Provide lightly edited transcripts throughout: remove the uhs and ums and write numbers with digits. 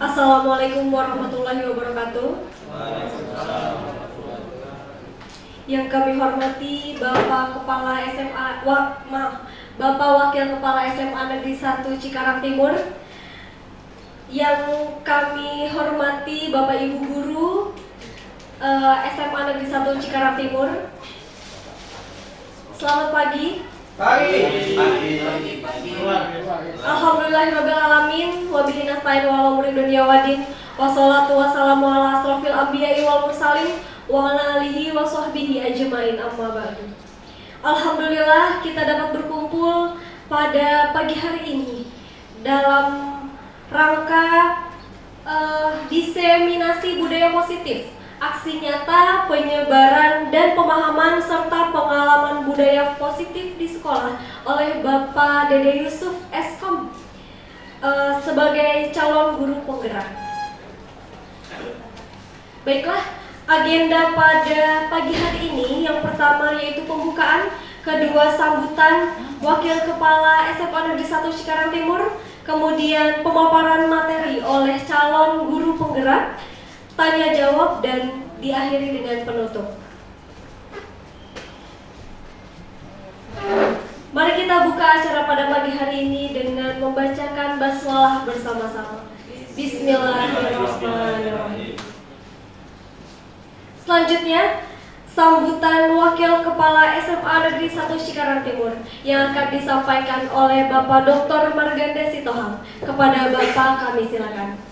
Assalamualaikum warahmatullahi wabarakatuh. Yang kami hormati Bapak Kepala SMA, Bapak Wakil Kepala SMA Negeri 1 Cikarang Timur. Yang kami hormati Bapak Ibu Guru SMA Negeri 1 Cikarang Timur. Selamat pagi. Pagi. Alhamdulillahirrabbilalamin. Wabihi nasta'in wa ala umuri dunya waddin. Wassalatu wassalamu ala asrofil anbiya'i wal mursalin wa ala alihi wa sahbihi ajmain, amma ba'du. Alhamdulillah kita dapat berkumpul pada pagi hari ini dalam rangka diseminasi budaya positif, aksi nyata penyebaran dan pemahaman serta pengalaman budaya positif di sekolah oleh Bapak Dede Yusuf Eskom sebagai calon guru penggerak. Baiklah, agenda pada pagi hari ini yang pertama yaitu pembukaan, kedua sambutan Wakil Kepala SMA Negeri 1 Cikarang Timur, kemudian pemaparan materi oleh calon guru penggerak, tanya jawab, dan diakhiri dengan penutup. Mari kita buka acara pada pagi hari ini dengan membacakan basmalah bersama-sama. Bismillahirrahmanirrahim. Selanjutnya, sambutan Wakil Kepala SMA Negeri 1 Cikarang Timur yang akan disampaikan oleh Bapak Dr. Marganda Sitohang. Kepada Bapak kami silakan.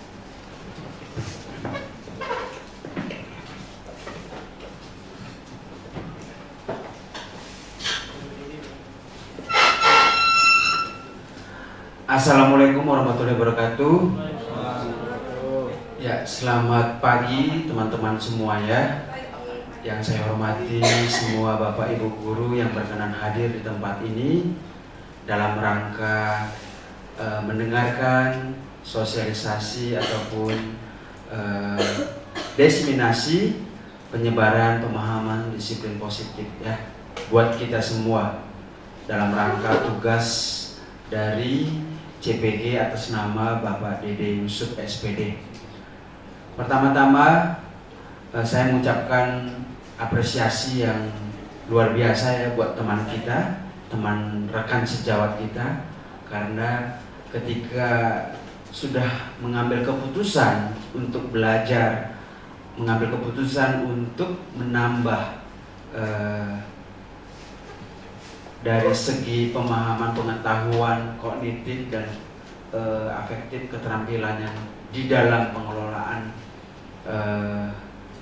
Assalamualaikum warahmatullahi wabarakatuh. Ya, selamat pagi teman-teman semua ya. Yang saya hormati semua Bapak Ibu guru yang berkenan hadir di tempat ini dalam rangka mendengarkan sosialisasi ataupun diseminasi penyebaran pemahaman disiplin positif ya buat kita semua dalam rangka tugas dari CPG atas nama Bapak Dede Yusuf SPD. Pertama-tama saya mengucapkan apresiasi yang luar biasa ya buat teman kita, teman rekan sejawat kita, karena ketika sudah mengambil keputusan untuk belajar, mengambil keputusan untuk menambah dari segi pemahaman, pengetahuan, kognitif dan afektif keterampilannya di dalam pengelolaan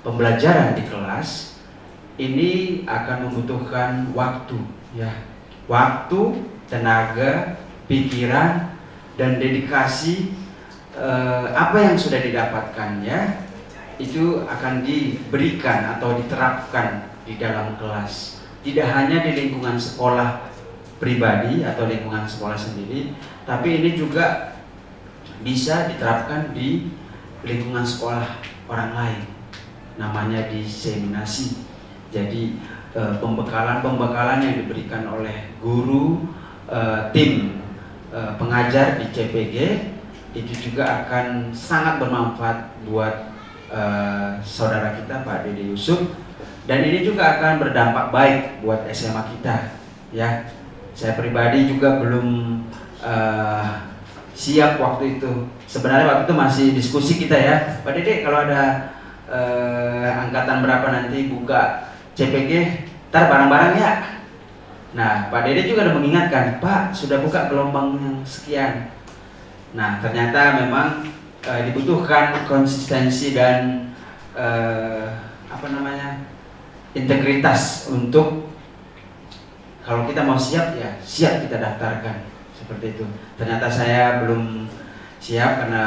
pembelajaran di kelas ini akan membutuhkan waktu ya, waktu, tenaga, pikiran dan dedikasi. Apa yang sudah didapatkan ya itu akan diberikan atau diterapkan di dalam kelas. Tidak hanya di lingkungan sekolah pribadi atau lingkungan sekolah sendiri, tapi ini juga bisa diterapkan di lingkungan sekolah orang lain. Namanya diseminasi. Jadi pembekalan yang diberikan oleh guru, tim pengajar di CPG itu juga akan sangat bermanfaat buat saudara kita Pak Dede Yusuf. Dan ini juga akan berdampak baik buat SMA kita ya. Saya pribadi juga belum siap waktu itu. Sebenarnya waktu itu masih diskusi kita ya, Pak Dede kalau ada angkatan berapa nanti buka CPG, ntar bareng-bareng ya. Nah Pak Dede juga udah mengingatkan, Pak sudah buka gelombang yang sekian. Nah ternyata memang dibutuhkan konsistensi dan integritas untuk kalau kita mau siap ya siap kita daftarkan seperti itu. Ternyata saya belum siap karena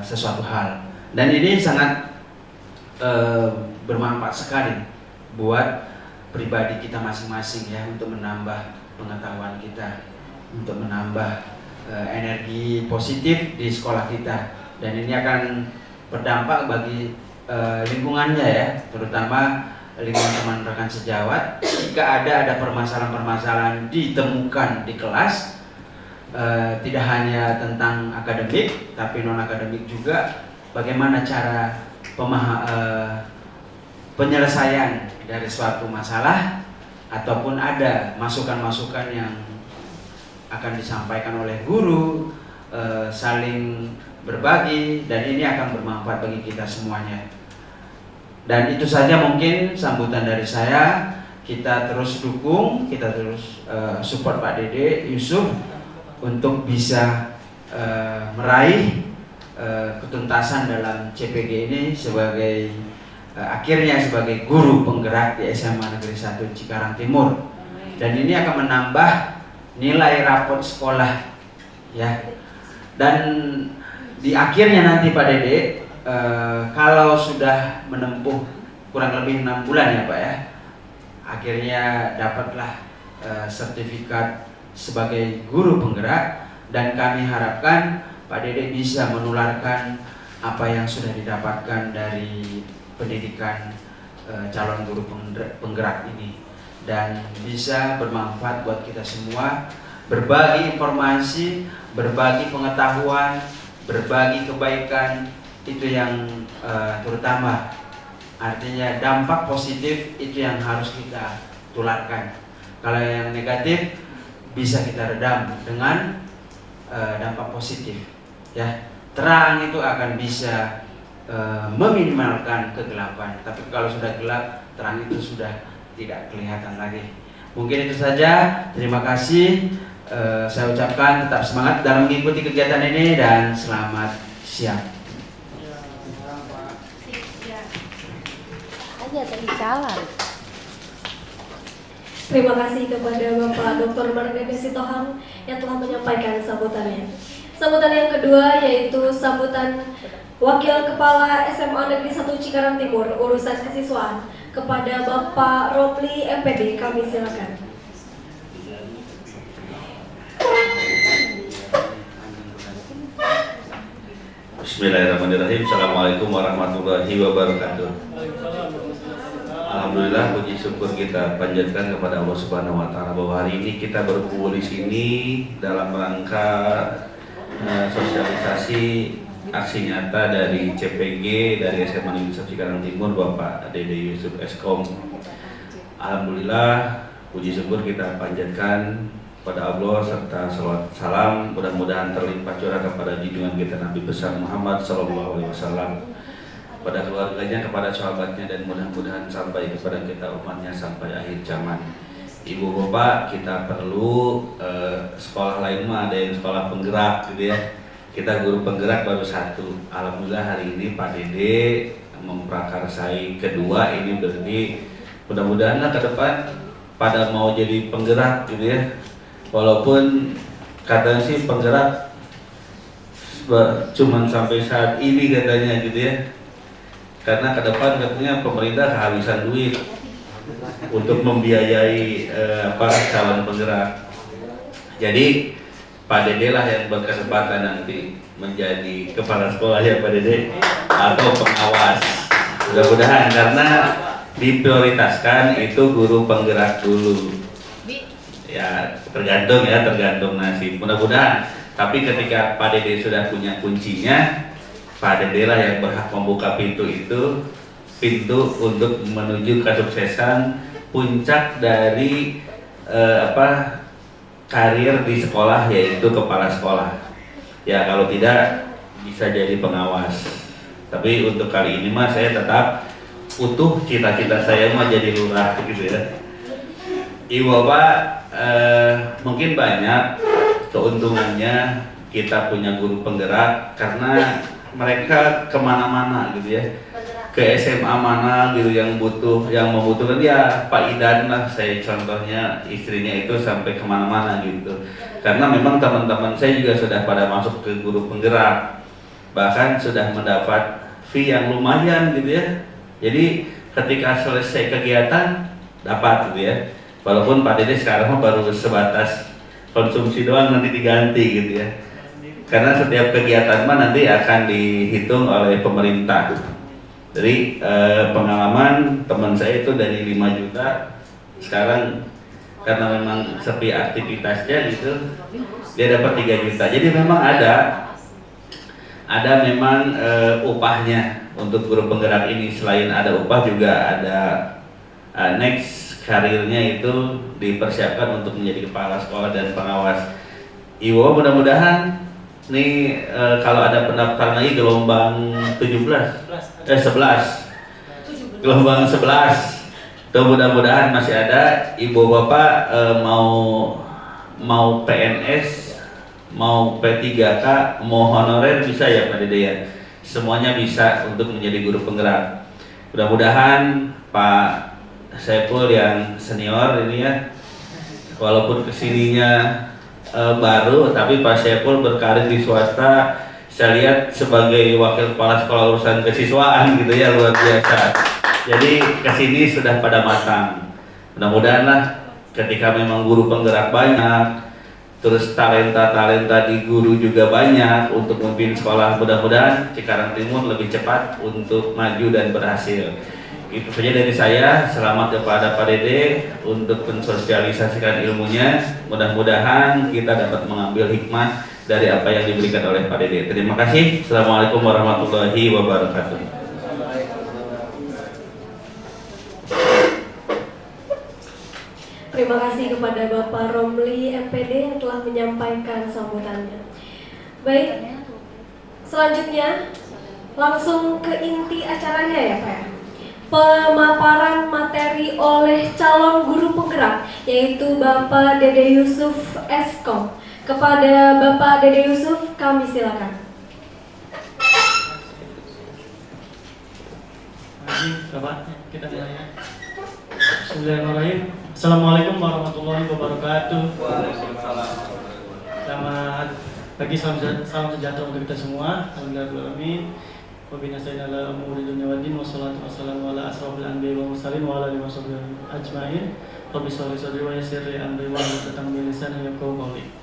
sesuatu hal, dan ini sangat bermanfaat sekali buat pribadi kita masing-masing ya, untuk menambah pengetahuan kita, untuk menambah energi positif di sekolah kita, dan ini akan berdampak bagi lingkungannya ya, terutama lingkungan teman rekan sejawat. Jika ada permasalahan-permasalahan ditemukan di kelas, tidak hanya tentang akademik, tapi non akademik juga. Bagaimana cara penyelesaian dari suatu masalah, ataupun ada masukan-masukan yang akan disampaikan oleh guru, saling berbagi, dan ini akan bermanfaat bagi kita semuanya. Dan itu saja mungkin sambutan dari saya. Kita terus dukung, kita terus support Pak Dede Yusuf untuk bisa meraih ketuntasan dalam CPG ini sebagai akhirnya sebagai guru penggerak di SMA Negeri 1 Cikarang Timur. Dan ini akan menambah nilai rapot sekolah, ya. Dan di akhirnya nanti Pak Dede, kalau sudah menempuh kurang lebih 6 bulan ya Pak ya, akhirnya dapatlah sertifikat sebagai guru penggerak, dan kami harapkan Pak Dede bisa menularkan apa yang sudah didapatkan dari pendidikan calon guru penggerak ini, dan bisa bermanfaat buat kita semua, berbagi informasi, berbagi pengetahuan, berbagi kebaikan, itu yang terutama. Artinya dampak positif itu yang harus kita tularkan. Kalau yang negatif bisa kita redam dengan dampak positif, ya. Terang itu akan bisa meminimalkan kegelapan. Tapi kalau sudah gelap, terang itu sudah tidak kelihatan lagi. Mungkin itu saja. Terima kasih. Saya ucapkan tetap semangat dalam mengikuti kegiatan ini, dan selamat siang. Terima kasih kepada Bapak Dr. Marganda Sitohang yang telah menyampaikan sambutannya. Sambutan yang kedua yaitu sambutan Wakil Kepala SMA Negeri 1 Cikarang Timur urusan kesiswaan kepada Bapak Robli MPD. Kami silakan. Bismillahirrahmanirrahim. Assalamualaikum warahmatullahi wabarakatuh. Alhamdulillah, puji syukur kita panjatkan kepada Allah Subhanahu wa taala bahwa hari ini kita berkumpul di sini dalam rangka sosialisasi aksi nyata dari CPG dari SMA Negeri 1 Cikarang Timur Bapak Dede Yusuf Eskom. Alhamdulillah, puji syukur kita panjatkan pada Allah serta salawat salam mudah-mudahan terlimpah curah kepada junjungan kita Nabi besar Muhammad SAW, pada keluarganya, kepada sahabatnya, dan mudah-mudahan sampai kepada kita umatnya sampai akhir zaman. Ibu bapak, kita perlu sekolah lain mah ada yang sekolah penggerak gitu ya. Kita guru penggerak baru satu. Alhamdulillah hari ini Pak Dede memprakarsai kedua, ini berarti mudah-mudahan ke depan pada mau jadi penggerak gitu ya. Walaupun katanya sih penggerak cuman sampai saat ini katanya gitu ya. Karena ke depan katanya pemerintah kehabisan duit untuk membiayai calon penggerak. Jadi Pak Dede lah yang berkesempatan nanti menjadi kepala sekolah ya Pak Dede, atau pengawas. Mudah-mudahan, karena diprioritaskan itu guru penggerak dulu. Ya tergantung nasib. Mudah-mudahan. Tapi ketika Pak Dede sudah punya kuncinya, Pak Dede lah yang berhak membuka pintu itu, pintu untuk menuju kesuksesan puncak dari karir di sekolah, yaitu kepala sekolah. Ya kalau tidak bisa jadi pengawas. Tapi untuk kali ini mah saya tetap utuh cita-cita saya mah jadi lurah gitu ya. Ibu bapak, mungkin banyak keuntungannya kita punya guru penggerak, karena mereka kemana-mana gitu ya, ke SMA mana gitu yang membutuhkan ya Pak Idan lah, saya contohnya, istrinya itu sampai kemana-mana gitu. Karena memang teman-teman saya juga sudah pada masuk ke guru penggerak, bahkan sudah mendapat fee yang lumayan gitu ya. Jadi ketika selesai kegiatan dapat gitu ya. Walaupun Pak Dede sekarang baru sebatas konsumsi doang, nanti diganti gitu ya. Karena setiap kegiatan mah nanti akan dihitung oleh pemerintah. Jadi pengalaman teman saya itu dari 5 juta sekarang karena memang sepi aktivitasnya gitu, dia dapat 3 juta. Jadi memang ada memang upahnya untuk guru penggerak ini. Selain ada upah juga ada next karirnya itu dipersiapkan untuk menjadi kepala sekolah dan pengawas. Iwo mudah-mudahan nih kalau ada pendaftaran lagi gelombang 11 gelombang 11 tuh mudah-mudahan masih ada ibu bapak mau PNS, mau P3K, mau honorer bisa ya Pak Dede ya, semuanya bisa untuk menjadi guru penggerak. Mudah-mudahan Pak Saiful yang senior ini ya, walaupun kesininya baru, tapi Pak Saiful berkarir di swasta, saya lihat sebagai wakil kepala sekolah urusan kesiswaan gitu ya, luar biasa. Jadi kesini sudah pada matang. Mudah-mudahan lah ketika memang guru penggerak banyak, terus talenta di guru juga banyak untuk memimpin sekolah, mudah-mudahan Cikarang Timur lebih cepat untuk maju dan berhasil. Itu saja dari saya. Selamat kepada Pak Dede untuk mensosialisasikan ilmunya. Mudah-mudahan kita dapat mengambil hikmah dari apa yang diberikan oleh Pak Dede. Terima kasih. Assalamualaikum warahmatullahi wabarakatuh. Terima kasih kepada Bapak Romli MPD yang telah menyampaikan sambutannya. Baik, selanjutnya langsung ke inti acaranya ya Pak. Pemaparan materi oleh calon guru penggerak, yaitu Bapak Dede Yusuf Eskom. Kepada Bapak Dede Yusuf, kami silakan. Bapak, kita mulai ya. Bismillahirrahmanirrahim. Assalamualaikum warahmatullahi wabarakatuh. Selamat pagi, salam sejahtera untuk kita semua. Alhamdulillahirrahmanirrahim. Wabina sayyidina ala umuri dunia wa din. Wassalatu wassalamu ala asrafil anbiya wa mursalin wa ala alihi washabihi ajma'in. Rabbi sholli sadri wa yassir li amri wa hlul 'uqdatam min lisani yafqahu qawli.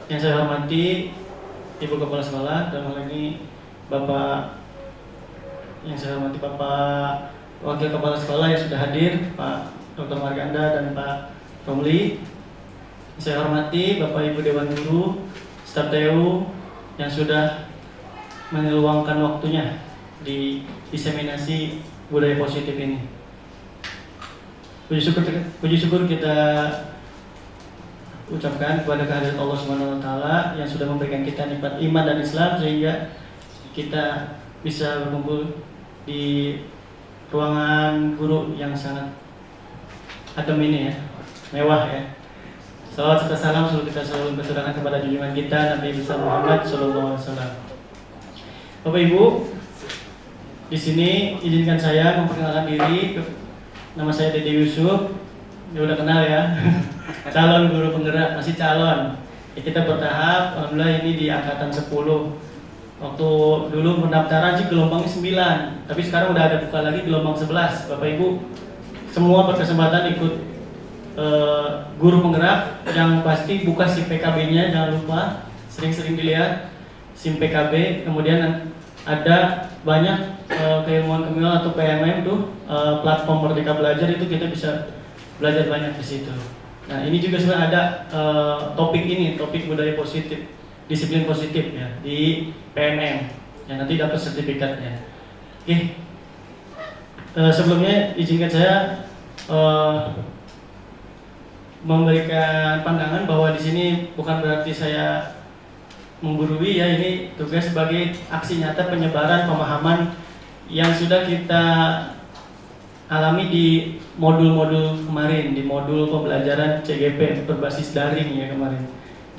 Yang saya hormati Ibu Kepala Sekolah, dan hal ini Bapak Wakil Kepala Sekolah yang sudah hadir, Pak Dr. Marganda dan Pak Romli. Saya hormati Bapak Ibu Dewan Guru, staf TU yang sudah meluangkan waktunya di diseminasi budaya positif ini. Puji syukur kita ucapkan kepada kehadirat Allah Subhanahu wa taala yang sudah memberikan kita nikmat iman dan Islam sehingga kita bisa berkumpul di ruangan guru yang sangat adem ini ya, mewah ya. Salawat serta salam kita selalu berterima kepada junjungan kita Nabi besar Muhammad sallallahu alaihi wasallam. Bapak Ibu, di sini izinkan saya memperkenalkan diri. Nama saya Dede Yusuf. Ya udah kenal ya. Calon guru penggerak, masih calon. Ya, kita bertahap, alhamdulillah ini di angkatan 10. Waktu dulu pendaftaran sih gelombangnya 9, tapi sekarang udah ada buka lagi gelombang 11. Bapak Ibu semua berkesempatan ikut guru penggerak. Yang pasti buka SIM PKB-nya, jangan lupa sering-sering dilihat SIM PKB. Kemudian ada banyak keilmuan-keilmuan atau PMM tuh, platform Merdeka Belajar, itu kita bisa belajar banyak di situ. Nah, ini juga sebenarnya ada topik budaya positif, disiplin positif ya di PMM yang nanti dapat sertifikatnya. Oke. Sebelumnya izinkan saya memberikan pandangan bahwa di sini bukan berarti saya menggurui ya, ini tugas sebagai aksi nyata penyebaran pemahaman yang sudah kita alami di modul-modul kemarin, di modul pembelajaran CGP berbasis daring ya kemarin.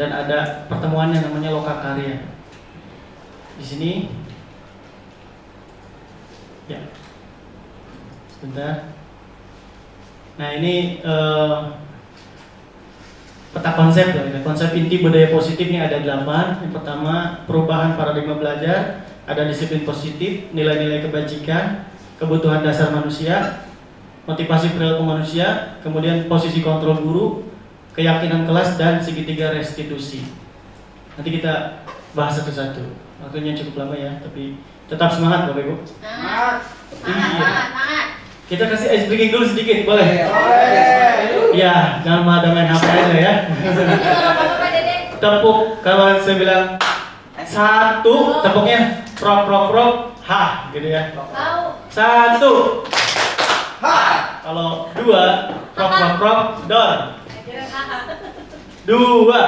Dan ada pertemuan yang namanya Lokakarya. Di sini ya. Sebentar. Nah, ini peta konsep ya. Konsep inti budaya positif ini ada 8. Yang pertama, perubahan paradigma belajar, ada disiplin positif, nilai-nilai kebajikan, kebutuhan dasar manusia, motivasi perilaku manusia, kemudian posisi kontrol guru, keyakinan kelas, dan segitiga restitusi. Nanti kita bahas satu-satu. Waktunya cukup lama ya, tapi tetap semangat Bapak Ibu. Semangat. Kita kasih ice breaking dulu sedikit, boleh? Iya. Ya, jangan ada main HP aja ya. Tepuk, kalau saya bilang satu, tepuknya prok prok prok, ha, gitu ya. Satu. Kalau dua, prok prok prok, dor. Dua.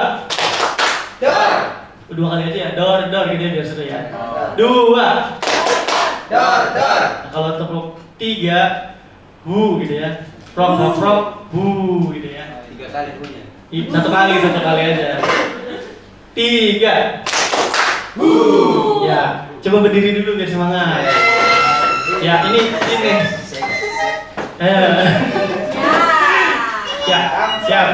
Dua kali aja ya, dor dor gitu ya biar seru ya. Dua. Nah, kalau tepuk tiga, hu gitu ya. Prok prok prok, hu gitu ya. 3 kali punya. Satu kali aja. Tiga. Ya, coba berdiri dulu biar semangat. Ya, ini. Ya, siap.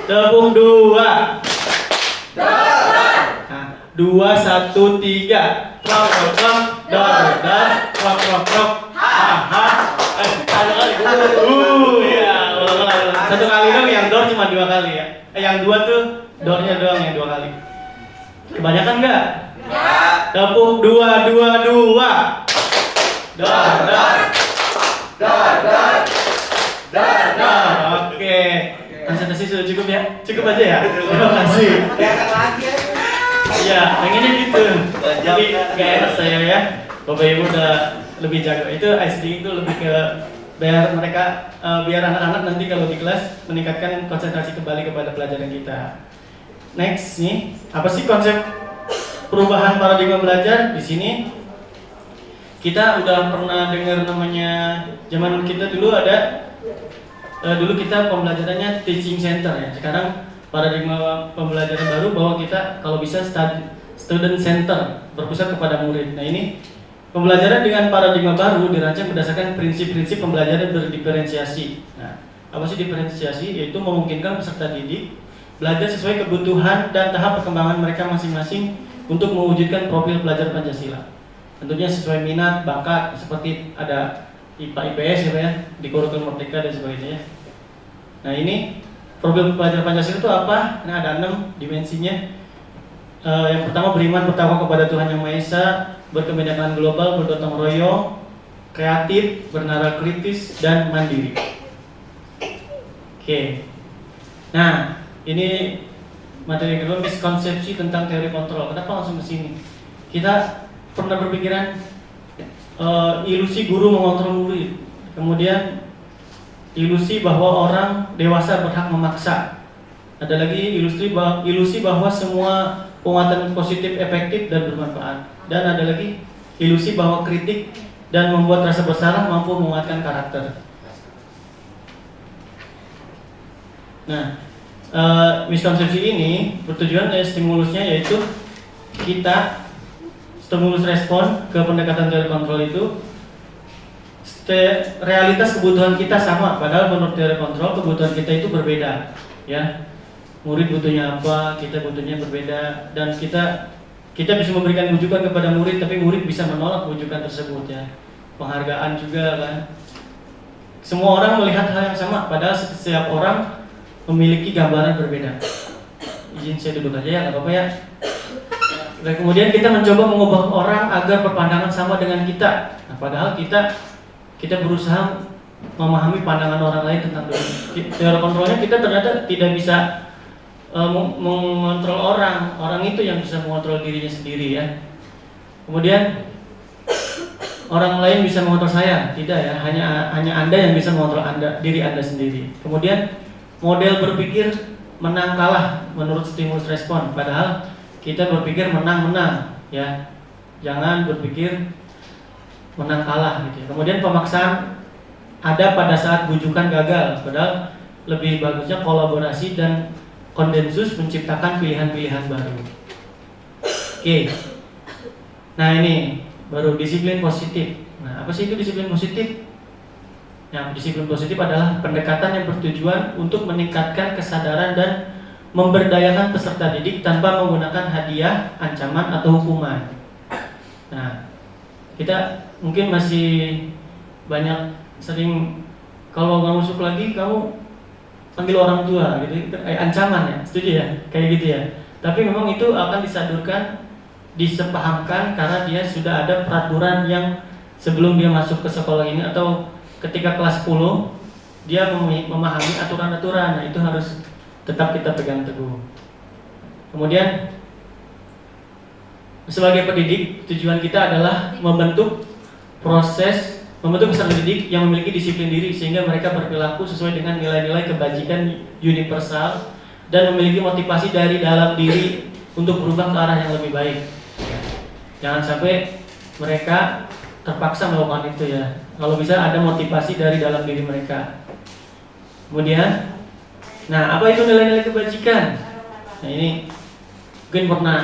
Tepung dua. Nah, 2, 1, 3. Prok prok prok, dor dor, prok prok prok, ha ha. Satu kali. Ya, ulang. Satu kali dong, yang dor cuma 2 kali ya. Yang dua tuh dornya doang yang 2 kali. Kebanyakan enggak? Tepung dua. Dor. Oke. Konsentrasi sudah cukup ya? Cukup aja ya? Terima kasih. Ya, pengennya gitu. Jadi gak enak saya ya. Bapak Ibu udah lebih jago. Itu ICT itu lebih ke biar mereka, biar anak-anak nanti kalau di kelas meningkatkan konsentrasi kembali kepada pelajaran kita. Next nih, apa sih konsep perubahan paradigma belajar? Di sini kita udah pernah dengar namanya, zaman kita dulu ada, dulu kita pembelajarannya teaching center ya. Sekarang paradigma pembelajaran baru bahwa kita kalau bisa student center, berpusat kepada murid. Nah ini pembelajaran dengan paradigma baru dirancang berdasarkan prinsip-prinsip pembelajaran berdiferensiasi. Nah, apa sih diferensiasi? Yaitu memungkinkan peserta didik belajar sesuai kebutuhan dan tahap perkembangan mereka masing-masing untuk mewujudkan profil pelajar Pancasila. Tentunya sesuai minat, bakat, seperti ada IPA, IPS ya, di kurikulum Merdeka dan sebagainya. Nah ini profil pelajar Pancasila itu apa? Nah ada 6 dimensinya. Yang pertama beriman bertakwa kepada Tuhan Yang Maha Esa, berkebinekaan global, bergotong royong, kreatif, bernalar kritis, dan mandiri. Oke. Nah ini materi kedua, miskonsepsi tentang teori kontrol. Kenapa langsung ke sini? Kita pernah berpikiran ilusi guru mengontrol murid, kemudian ilusi bahwa orang dewasa berhak memaksa. Ada lagi ilusi bahwa semua penguatan positif efektif dan bermanfaat. Dan ada lagi ilusi bahwa kritik dan membuat rasa bersalah mampu menguatkan karakter. Nah, miskonsepsi ini bertujuan stimulusnya yaitu kita stimulus respon ke pendekatan teori kontrol itu realitas kebutuhan kita sama, padahal menurut teori kontrol kebutuhan kita itu berbeda ya. Murid butuhnya apa, kita butuhnya berbeda, dan kita bisa memberikan rujukan kepada murid, tapi murid bisa menolak rujukan tersebut ya. Penghargaan juga kan. Semua orang melihat hal yang sama, padahal setiap orang memiliki gambaran berbeda. Izin saya duduk aja ya, nggak apa-apa ya. Dan kemudian kita mencoba mengubah orang agar berpandangan sama dengan kita. Nah, padahal kita berusaha memahami pandangan orang lain tentang dunia. Teori kontrolnya kita ternyata tidak bisa mengontrol orang itu yang bisa mengontrol dirinya sendiri ya. Kemudian orang lain bisa mengontrol saya, tidak ya. Hanya Anda yang bisa mengontrol diri Anda sendiri. Kemudian model berpikir menang kalah menurut stimulus respon, padahal kita berpikir menang-menang ya. Jangan berpikir menang kalah gitu ya. Kemudian pemaksaan ada pada saat bujukan gagal, padahal lebih bagusnya kolaborasi dan konsensus menciptakan pilihan-pilihan baru. Oke. Nah ini baru disiplin positif. Nah apa sih itu disiplin positif? Nah disiplin positif adalah pendekatan yang bertujuan untuk meningkatkan kesadaran dan memberdayakan peserta didik tanpa menggunakan hadiah, ancaman, atau hukuman. Nah kita mungkin masih banyak sering kalau nggak masuk lagi kamu panggil orang tua gitu, ancaman ya, setuju ya, kayak gitu ya. Tapi memang itu akan disepahamkan karena dia sudah ada peraturan yang sebelum dia masuk ke sekolah ini atau ketika kelas 10 dia memahami aturan-aturan. Nah, itu harus tetap kita pegang teguh. Kemudian sebagai pendidik, tujuan kita adalah membentuk peserta didik yang memiliki disiplin diri sehingga mereka berperilaku sesuai dengan nilai-nilai kebajikan universal dan memiliki motivasi dari dalam diri untuk berubah ke arah yang lebih baik. Jangan sampai mereka terpaksa melakukan itu ya. Kalau bisa ada motivasi dari dalam diri mereka. Kemudian, nah apa itu nilai-nilai kebajikan? Nah ini mungkin pernah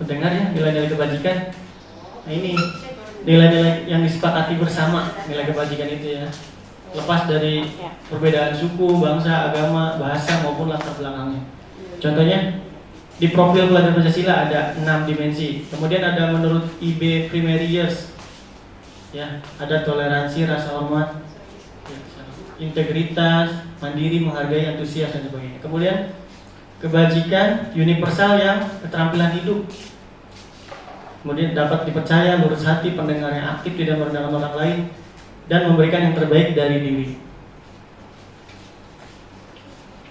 mendengar ya nilai-nilai kebajikan. Nah ini nilai-nilai yang disepakati bersama, nilai kebajikan itu ya. Lepas dari perbedaan suku, bangsa, agama, bahasa maupun latar belakangnya. Contohnya di profil pelajar Pancasila ada 6 dimensi. Kemudian ada menurut IB Primary Years ya, ada toleransi, rasa hormat, integritas, mandiri, menghargai, antusias dan sebagainya. Kemudian kebajikan universal yang keterampilan hidup. Kemudian dapat dipercaya, lurus hati, pendengar yang aktif, tidak merendahkan orang lain, dan memberikan yang terbaik dari diri.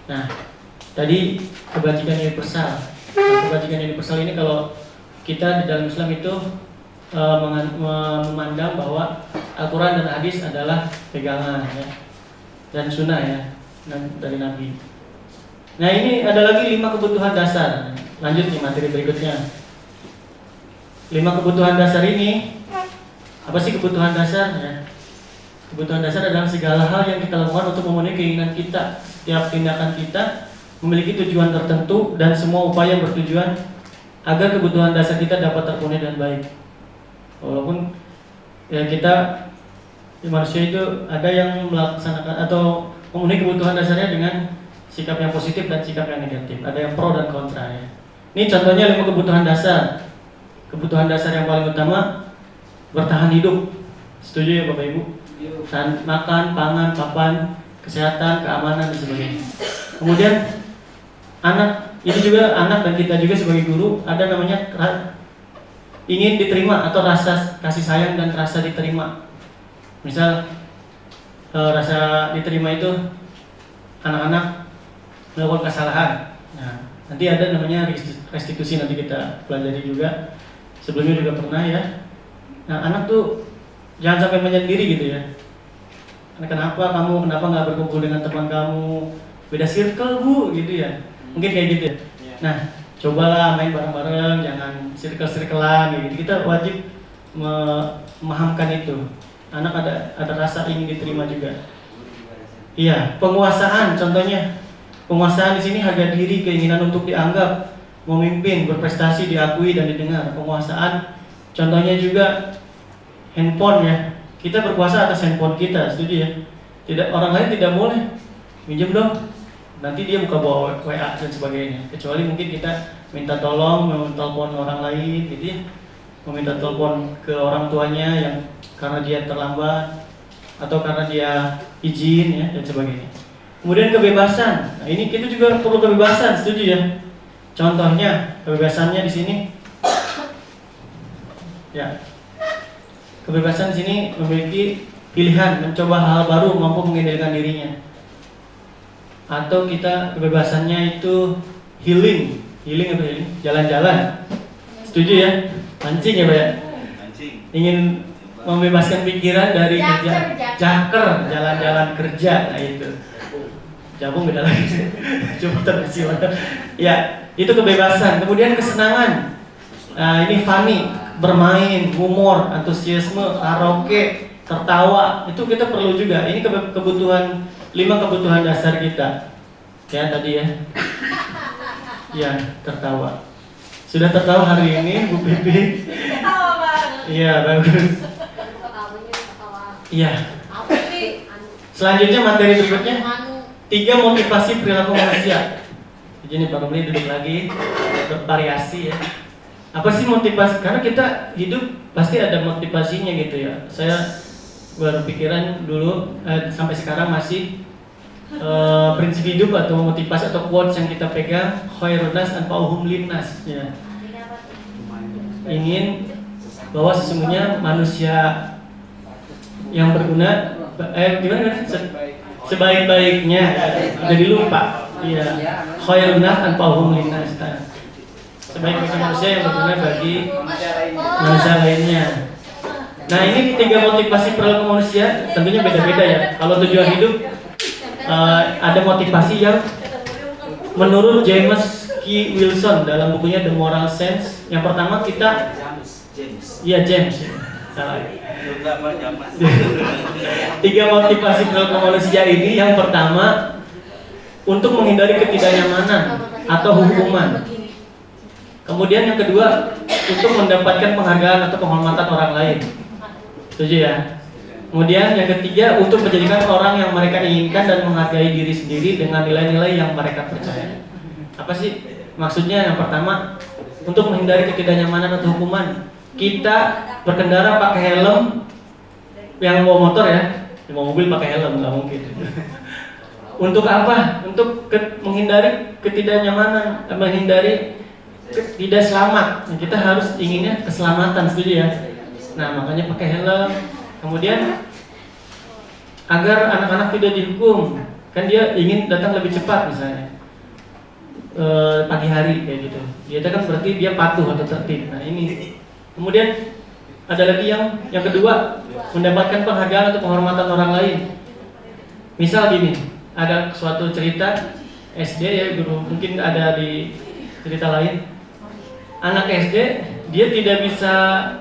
Nah, tadi kebajikan universal. Nah, kebajikan universal ini kalau kita di dalam Islam itu memandang bahwa Al-Quran dan hadis adalah pegangan ya, dan sunnah ya dari Nabi. Nah ini ada lagi 5 kebutuhan dasar. Lanjut nih materi berikutnya. 5 kebutuhan dasar ini, apa sih kebutuhan dasar? Ya. Kebutuhan dasar adalah segala hal yang kita lakukan untuk memenuhi keinginan kita. Setiap tindakan kita memiliki tujuan tertentu dan semua upaya bertujuan agar kebutuhan dasar kita dapat terpenuhi dengan baik. Walaupun ya kita manusia itu ada yang melaksanakan atau memenuhi kebutuhan dasarnya dengan sikap yang positif dan sikap yang negatif. Ada yang pro dan kontra ya. Ini contohnya 5 kebutuhan dasar. Kebutuhan dasar yang paling utama bertahan hidup. Setuju ya Bapak Ibu? Makan, pangan, papan, kesehatan, keamanan dan sebagainya. Kemudian anak, ini juga anak dan kita juga sebagai guru ada namanya ingin diterima atau rasa kasih sayang dan rasa diterima. Misal rasa diterima itu anak-anak melakukan kesalahan. Nah, nanti ada namanya restitusi, nanti kita pelajari juga. Sebelumnya juga pernah ya. Nah, anak tuh jangan sampai menyendiri gitu ya. Kenapa nggak berkumpul dengan teman kamu? Beda circle bu, gitu ya. Mungkin kayak gitu ya. Nah, cobalah main bareng-bareng, jangan circle-circlean gitu. Kita wajib memahamkan itu. Anak ada rasa ingin diterima juga. Iya, penguasaan contohnya. Penguasaan di sini harga diri, keinginan untuk dianggap, memimpin, berprestasi, diakui dan didengar. Penguasaan contohnya juga handphone ya. Kita berkuasa atas handphone kita, setuju ya? Tidak, orang lain tidak boleh minjem dong. Nanti dia buka bawa WA dan sebagainya. Kecuali mungkin kita minta tolong, telepon orang lain gitu ya. Meminta telepon ke orang tuanya yang karena dia terlambat atau karena dia izin ya dan sebagainya. Kemudian kebebasan. Nah, ini kita juga perlu kebebasan, setuju ya? Contohnya kebebasannya di sini. Ya. Kebebasan di sini memiliki pilihan mencoba hal baru mampu mengendalikan dirinya. Atau kita kebebasannya itu healing apa healing? Jalan-jalan. Setuju ya? Mancing ya Pak ya? Mancing. Ingin membebaskan pikiran dari kerja, jaker, jalan-jalan kerja, nah itu. Jabung beda lagi. Coba terkecil. Ya, itu kebebasan. Kemudian kesenangan. Nah, ini funny, bermain, humor, antusiasme, karaoke, tertawa. Itu kita perlu juga. Ini kebutuhan 5 kebutuhan dasar kita. Ya tadi ya. Ya, tertawa. Sudah tertawa hari ini Bu Pipi? Ketawa Bang. Iya, bagus. Iya. Selanjutnya materi berikutnya 3 motivasi perilaku manusia. Jadi Pak Romli duduk lagi, bervariasi ya. Apa sih motivasi? Karena kita hidup pasti ada motivasinya gitu ya. Saya baru pikiran dulu sampai sekarang masih prinsip hidup atau motivasi atau quotes yang kita pegang, khairun nas anfa'uhum linnas ya. Ingin bahwa sesungguhnya manusia yang berguna gimana sebaik-baiknya, jadi lupa. Iya, khairun nas anfa'uhum linnas. Sebaik-baiknya manusia yang berguna bagi manusia lainnya. Nah, ini 3 motivasi perilaku manusia tentunya beda-beda ya. Kalau tujuan hidup ada motivasi yang menurut James K. Wilson dalam bukunya The Moral Sense. Yang pertama kita, James, salah. 3 motivasi perilaku manusia ini, yang pertama untuk menghindari ketidaknyamanan atau hukuman. Kemudian yang kedua untuk mendapatkan penghargaan atau penghormatan orang lain. Setuju ya? Kemudian yang ketiga untuk menjadikan orang yang mereka inginkan dan menghargai diri sendiri dengan nilai-nilai yang mereka percaya. Apa sih maksudnya? Yang pertama untuk menghindari ketidaknyamanan atau hukuman. Kita berkendara pakai helm, yang bawa motor ya, yang bawa mobil pakai helm nggak mungkin. Untuk apa? Untuk menghindari ketidaknyamanan, menghindari tidak selamat. Kita harus inginnya keselamatan, setuju ya? Nah, makanya pakai helm. Kemudian agar anak-anak tidak dihukum, kan dia ingin datang lebih cepat misalnya pagi hari kayak gitu. Dia kan berarti dia patuh atau tertib. Nah ini. Kemudian ada lagi yang kedua, mendapatkan penghargaan atau penghormatan orang lain. Misal gini, ada suatu cerita SD ya dulu, mungkin ada di cerita lain. Anak SD dia tidak bisa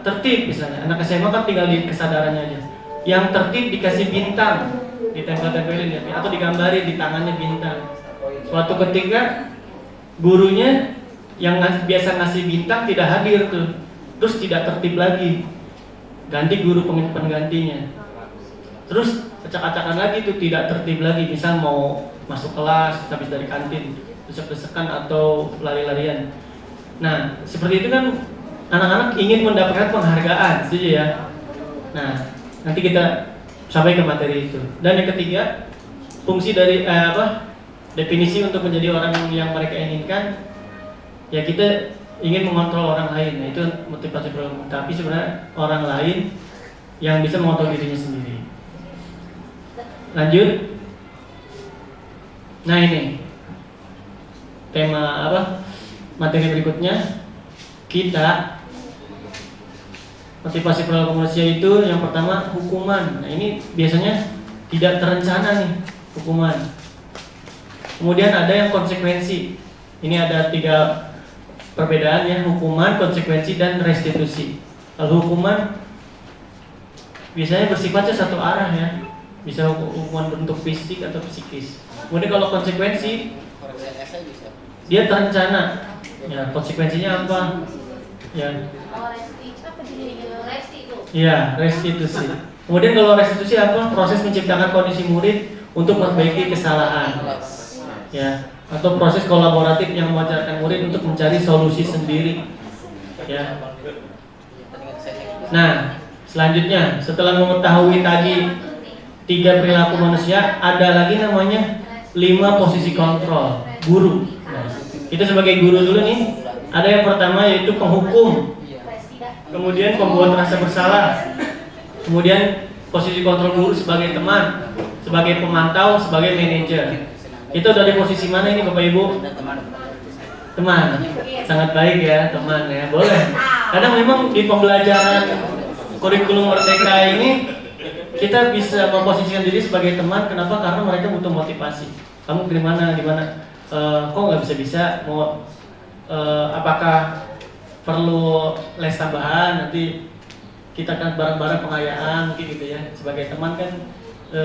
tertib misalnya. Anak SMA kan tinggal di kesadarannya aja. Yang tertib dikasih bintang, ditempel-tempelin ya, atau digambarin di tangannya bintang. Suatu ketika gurunya yang biasa ngasih bintang tidak hadir tuh, terus tidak tertib lagi. Ganti guru penggantinya. Terus acak-acakan lagi tuh, tidak tertib lagi. Misal mau masuk kelas habis dari kantin, desek-desekan atau lari-larian. Nah, seperti itu kan anak-anak ingin mendapatkan penghargaan, setuju ya? Nah, nanti kita sampai ke materi itu. Dan yang ketiga, fungsi dari definisi untuk menjadi orang yang mereka inginkan, ya kita ingin mengontrol orang lain. Nah, itu motivasi perilaku. Tapi sebenarnya orang lain yang bisa mengontrol dirinya sendiri. Lanjut. Nah, ini tema materi berikutnya. Kita motivasi perilaku manusia itu yang pertama hukuman. Nah, ini biasanya tidak terencana nih hukuman. Kemudian ada yang konsekuensi. Ini ada 3 perbedaan ya, hukuman, konsekuensi, dan restitusi. Kalau hukuman biasanya bersifatnya satu arah ya, bisa hukuman bentuk fisik atau psikis. Kemudian kalau konsekuensi dia terencana. Ya, konsekuensinya apa? Ya, restitusi. Kemudian kalau restitusi apa? Proses menciptakan kondisi murid untuk memperbaiki kesalahan. Ya, atau proses kolaboratif yang mengajarkan murid untuk mencari solusi sendiri. Ya. Nah, selanjutnya setelah mengetahui tadi 3 perilaku manusia, ada lagi namanya 5 posisi kontrol guru. Nah, kita sebagai guru dulu nih, ada yang pertama yaitu penghukum, kemudian pembuat rasa bersalah, kemudian posisi kontrol guru sebagai teman, sebagai pemantau, sebagai manajer. Itu dari posisi mana ini Bapak Ibu? Teman. Sangat baik ya, teman ya. Boleh. Kadang memang di pembelajaran kurikulum Merdeka ini kita bisa memposisikan diri sebagai teman. Kenapa? Karena mereka butuh motivasi. Kamu gimana? Kok nggak bisa? Mau apakah perlu les tambahan? Nanti kita kan bareng-bareng pengayaan mungkin gitu ya. Sebagai teman kan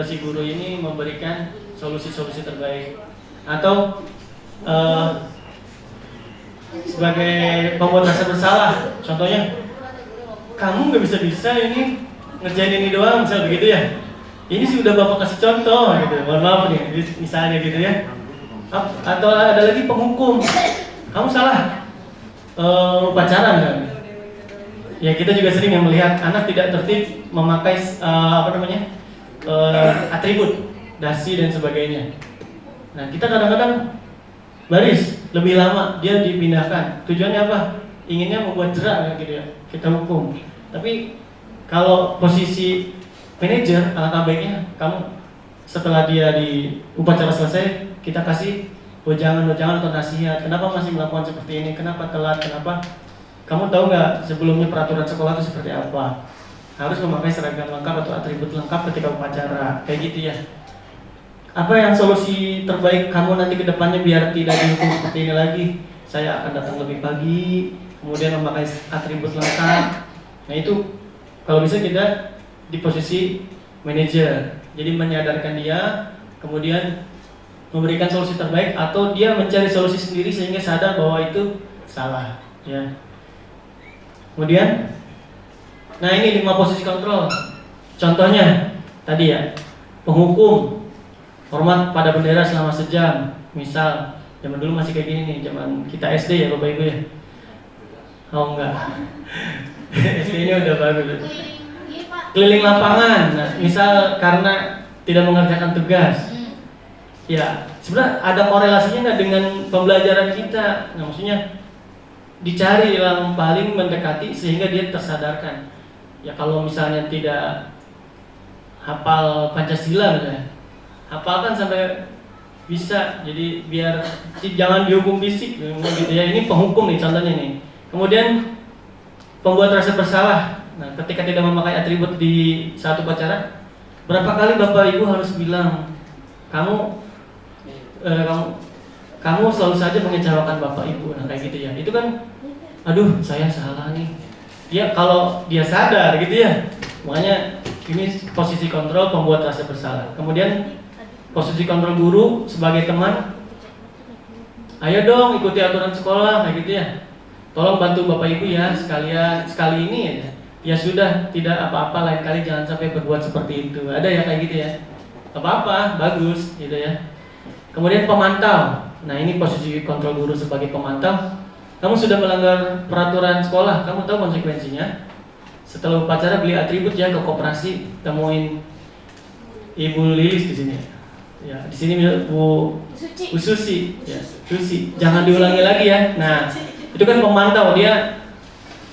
si guru ini memberikan solusi-solusi terbaik. Atau sebagai pembuat rasa bersalah, contohnya kamu nggak bisa ini ngerjain ini doang, misal begitu ya. Ini sih udah Bapak kasih contoh gitu, mohon maaf nih, misalnya gitu ya. Atau ada lagi penghukum, kamu salah pacaran kan? Ya kita juga sering yang melihat anak tidak tertib memakai atribut, dasi dan sebagainya. Nah kita kadang-kadang baris lebih lama, dia dipindahkan. Tujuannya apa? Inginnya membuat jerak gitu ya, kita hukum. Tapi kalau posisi manajer, alangkah baiknya kamu setelah dia di upacara selesai kita kasih wejangan atau nasihat. Kenapa masih melakukan seperti ini? Kenapa telat? Kenapa? Kamu tahu nggak sebelumnya peraturan sekolah itu seperti apa? Harus memakai seragam lengkap atau atribut lengkap ketika upacara, kayak gitu ya. Apa yang solusi terbaik kamu nanti ke depannya biar tidak dihukum seperti ini lagi? Saya akan datang lebih pagi, kemudian memakai atribut lengkap. Nah itu kalau bisa kita di posisi manajer, jadi menyadarkan dia, kemudian memberikan solusi terbaik atau dia mencari solusi sendiri sehingga sadar bahwa itu salah, ya. Kemudian, nah ini 5 posisi kontrol. Contohnya tadi ya, penghukum, hormat pada bendera selama sejam. Misal, zaman dulu masih kayak gini nih, zaman kita SD ya Bapak Ibu ya. Oh enggak, SD ini udah bagus. Keliling lapangan, nah, misal karena tidak mengerjakan tugas. Ya, sebenarnya ada korelasinya nggak dengan pembelajaran kita? Nah, maksudnya dicari yang paling mendekati sehingga dia tersadarkan. Ya kalau misalnya tidak hafal Pancasila misalnya, hafalkan sampai bisa. Jadi biar jangan dihukum fisik gitu ya. Ini penghukum nih contohnya nih. Kemudian pembuat rasa bersalah. Nah, ketika tidak memakai atribut di satu upacara, berapa kali Bapak Ibu harus bilang kamu selalu saja mengecewakan Bapak Ibu. Nah kayak gitu ya. Itu kan, aduh saya salah nih. Ya kalau dia sadar gitu ya. Makanya ini posisi kontrol pembuat rasa bersalah. Kemudian posisi kontrol guru sebagai teman. Ayo dong ikuti aturan sekolah kayak gitu ya. Tolong bantu Bapak Ibu ya sekali ini ya. Ya sudah, tidak apa-apa, lain kali jangan sampai berbuat seperti itu. Ada ya kayak gitu ya. Apa-apa, bagus gitu ya. Kemudian pemantau. Nah ini posisi kontrol guru sebagai pemantau. Kamu sudah melanggar peraturan sekolah, kamu tahu konsekuensinya. Setelah upacara beli atribut ya ke koperasi, temuin Ibu Lilis di sini. Ya, di sini Bu Susi. Ya, Susi. Jangan diulangi lagi ya. Nah, itu kan pemantau, dia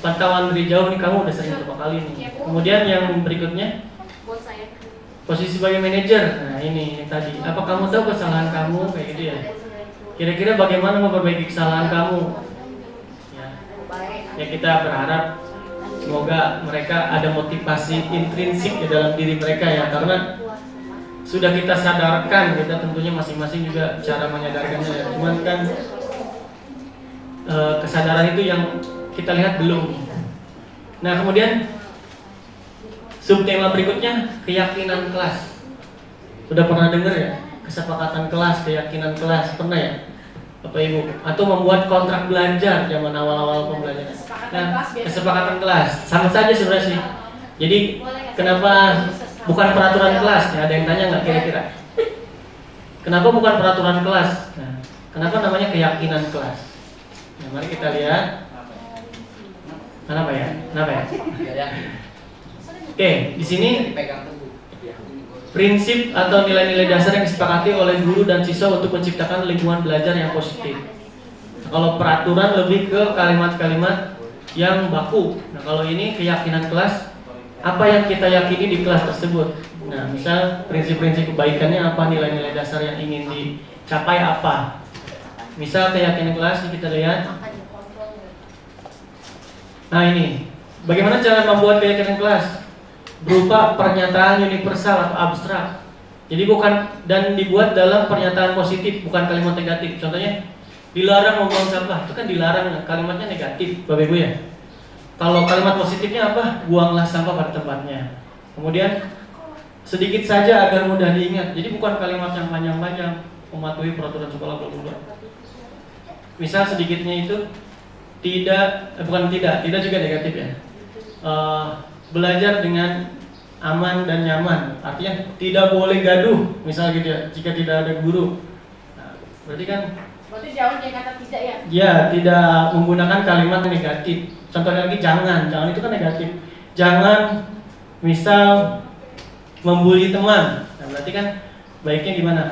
pantauan dari jauh nih, kamu udah sering berapa kali nih. Kemudian yang berikutnya posisi sebagai manajer. Nah ini tadi, apa kamu tahu kesalahan kamu kayak gitu ya? Kira-kira bagaimana memperbaiki kesalahan kamu? Ya kita berharap semoga mereka ada motivasi intrinsik di dalam diri mereka ya, karena sudah kita sadarkan, kita tentunya masing-masing juga cara menyadarkannya ya. Cuman kan kesadaran itu yang kita lihat belum. Nah kemudian subtema berikutnya keyakinan kelas. Sudah pernah dengar ya? Kesepakatan kelas, keyakinan kelas, pernah ya Bapak Ibu? Atau membuat kontrak belajar zaman awal-awal pembelajaran. Nah, kesepakatan kelas sama saja sebenarnya sih. Jadi kenapa bukan peraturan kelas? Ya, ada yang tanya nggak kira-kira? Kenapa bukan peraturan kelas? Nah, kenapa namanya keyakinan kelas? Nah, mari kita lihat. Kenapa ya? Oke, di sini prinsip atau nilai-nilai dasar yang disepakati oleh guru dan siswa untuk menciptakan lingkungan belajar yang positif. Kalau peraturan lebih ke kalimat-kalimat yang baku. Nah, kalau ini keyakinan kelas, apa yang kita yakini di kelas tersebut. Nah, misal prinsip-prinsip kebaikannya apa, nilai-nilai dasar yang ingin dicapai apa. Misal keyakinan kelas, kita lihat. Nah ini, bagaimana cara membuat keyakinan kelas? Berupa pernyataan universal atau abstrak. Jadi bukan, dan dibuat dalam pernyataan positif, bukan kalimat negatif. Contohnya, dilarang membuang sampah, itu kan dilarang, kalimatnya negatif, Bapak Ibu ya. Kalau kalimat positifnya apa? Buanglah sampah pada tempatnya. Kemudian, sedikit saja agar mudah diingat. Jadi bukan kalimat yang panjang-panjang, mematuhi peraturan sekolah bla. Misal sedikitnya itu tidak juga negatif ya. Belajar dengan aman dan nyaman, artinya tidak boleh gaduh, misal gitu ya, jika tidak ada guru. Nah, berarti jauh dari kata tidak ya? Ya, tidak menggunakan kalimat negatif. Contohnya lagi jangan itu kan negatif. Jangan, misal membuli teman. Nah, berarti kan baiknya gimana?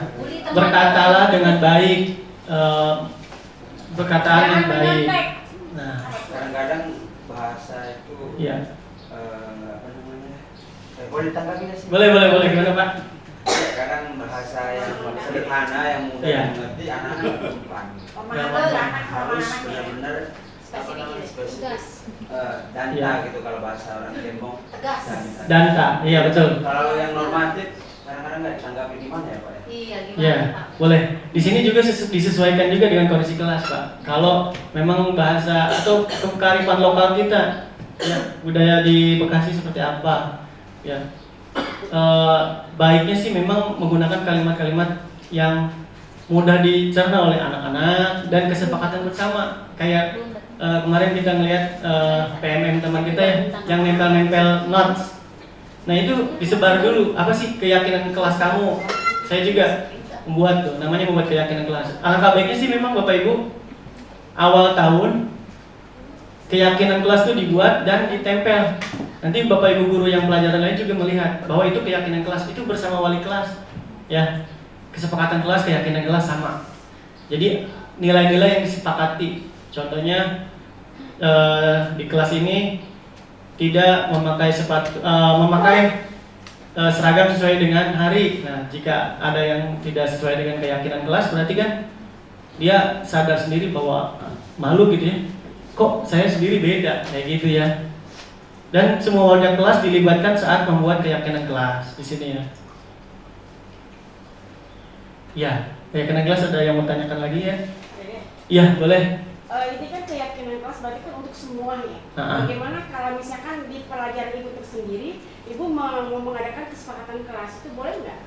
Berkatalah dengan baik, perkataan yang baik. Nah, kadang-kadang bahasa itu ya. apa namanya? Boleh ditanggapi nggak sih? Boleh gimana Pak? Kadang yang sederhana, yang mudah Iya. dimengerti, anak-anak gampang. Harus benar-benar spesifik. Danta Iya. gitu kalau bahasa orang Gembong. Danta. Danta, iya betul. Kalau yang normatif kadang-kadang nggak ditanggapi gimana ya Pak? Iya, gimana Ya, Pak? boleh. Di sini juga disesuaikan juga dengan kondisi kelas, Pak. Kalau memang bahasa atau kearifan lokal kita, ya, budaya di Bekasi seperti apa, ya, baiknya sih memang menggunakan kalimat-kalimat yang mudah dicerna oleh anak-anak dan kesepakatan bersama. Kayak kemarin kita ngelihat PMM teman kita ya, yang nempel-nempel notes. Nah itu disebar dulu. Apa sih keyakinan kelas kamu? Saya juga membuat tuh, namanya membuat keyakinan kelas. Alangkah baiknya sih memang Bapak Ibu awal tahun keyakinan kelas itu dibuat dan ditempel. Nanti Bapak Ibu guru yang pelajaran lain juga melihat bahwa itu keyakinan kelas, itu bersama wali kelas. Ya, kesepakatan kelas, keyakinan kelas sama. Jadi nilai-nilai yang disepakati. Contohnya di kelas ini tidak memakai seragam sesuai dengan hari. Nah, jika ada yang tidak sesuai dengan keyakinan kelas, berarti kan dia sadar sendiri bahwa malu gitu ya. Kok saya sendiri beda kayak gitu ya. Dan semua warga kelas dilibatkan saat membuat keyakinan kelas di sini ya. Ya, keyakinan kelas ada yang mau tanyakan lagi ya? Iya, boleh. Ini kan keyakinan kelas berarti kan untuk semua nih. Ha-ha. Bagaimana kalau misalkan di pelajaran ibu tersendiri, ibu mau mengadakan kesepakatan kelas itu boleh nggak?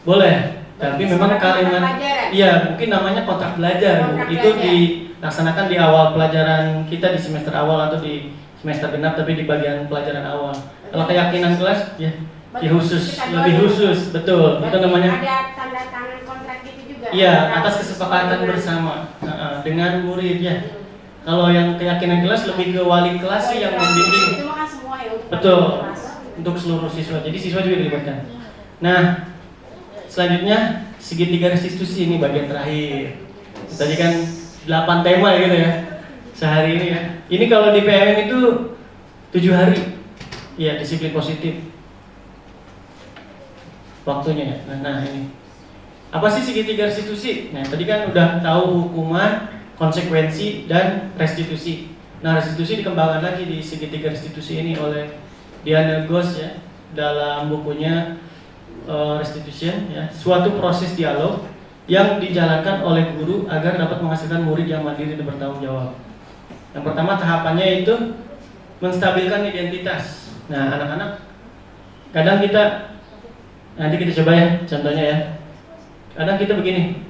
Boleh. Tapi memang Kesepakatan kalimat pelajaran. iya, mungkin namanya kontrak belajar, Bu. Kontrak Itu belajar. dilaksanakan di awal pelajaran kita di semester awal atau di semester genap, tapi di bagian pelajaran awal. Kalau keyakinan kelas ya Berarti khusus, kita lebih doain. khusus, betul. Itu Berarti namanya ada tanda tangan kontrak gitu juga. iya, Antara atas kesepakatan dengan- bersama dengan murid ya. Kalau yang keyakinan kelas lebih ke wali kelas sih yang membimbing. Itu mah kan semua ya untuk Betul. kelas. Untuk seluruh siswa. Jadi siswa juga dilibatkan. Nah, selanjutnya segitiga restitusi ini bagian terakhir. Tadi kan 8 tema ya gitu ya. Sehari ini ya. Ini kalau di PMM itu 7 hari. Iya, disiplin positif. Waktunya ya. Nah, ini. Apa sih segitiga restitusi? Nah, tadi kan udah tahu hukuman, konsekuensi, dan restitusi. Nah, restitusi dikembangkan lagi di segitiga restitusi ini oleh Diana Ghosh ya dalam bukunya Restitution ya, suatu proses dialog yang dijalankan oleh guru agar dapat menghasilkan murid yang mandiri dan bertanggung jawab. Yang pertama tahapannya itu menstabilkan identitas. Nah, anak-anak kadang kita nanti kita coba ya contohnya ya. Kadang kita begini,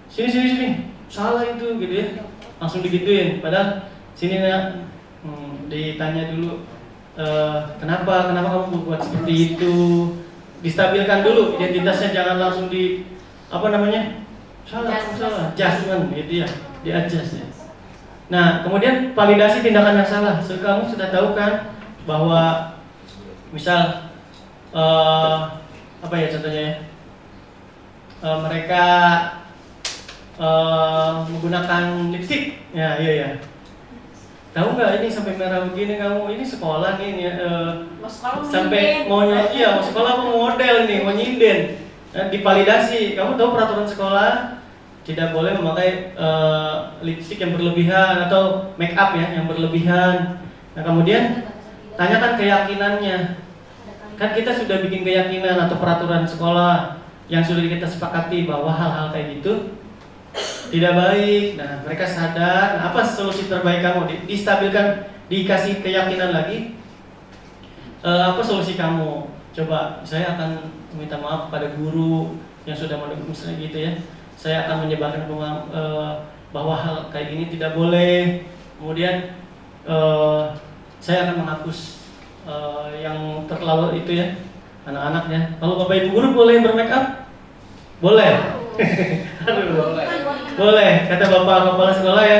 sini, salah itu gitu ya, langsung digituin. Padahal sini ya, ditanya dulu, kenapa kamu buat seperti itu? Distabilkan dulu identitasnya, jangan langsung salah, adjustment gitu ya, di-adjust ya. Nah, kemudian validasi tindakan yang salah. So, kamu sudah tahu kan bahwa misal contohnya ya, mereka menggunakan lipstick, ya iya. Tahu nggak ini sampai merah begini kamu? Ini sekolah nih Mau sekolah mau sampai nyinden. mau sekolah mau model nih, mau nyinden. Divalidasi. Kamu tahu peraturan sekolah tidak boleh memakai lipstick yang berlebihan atau make up ya yang berlebihan. Nah, kemudian tanyakan keyakinannya. Kan kita sudah bikin keyakinan atau peraturan sekolah yang sudah kita sepakati bahwa hal-hal kayak gitu tidak baik. Nah, mereka sadar. Nah, apa solusi terbaik kamu? Distabilkan, dikasih keyakinan lagi. Apa solusi kamu? Coba, saya akan meminta maaf pada guru yang sudah mendukung misalnya gitu ya. Saya akan menyebarkan bahwa hal kayak gini tidak boleh. Kemudian saya akan menghapus yang terlalu itu ya, anak-anaknya. Kalau Bapak Ibu guru boleh bermake up? Boleh. Aduh. Boleh, kata Bapak Kepala Sekolah ya,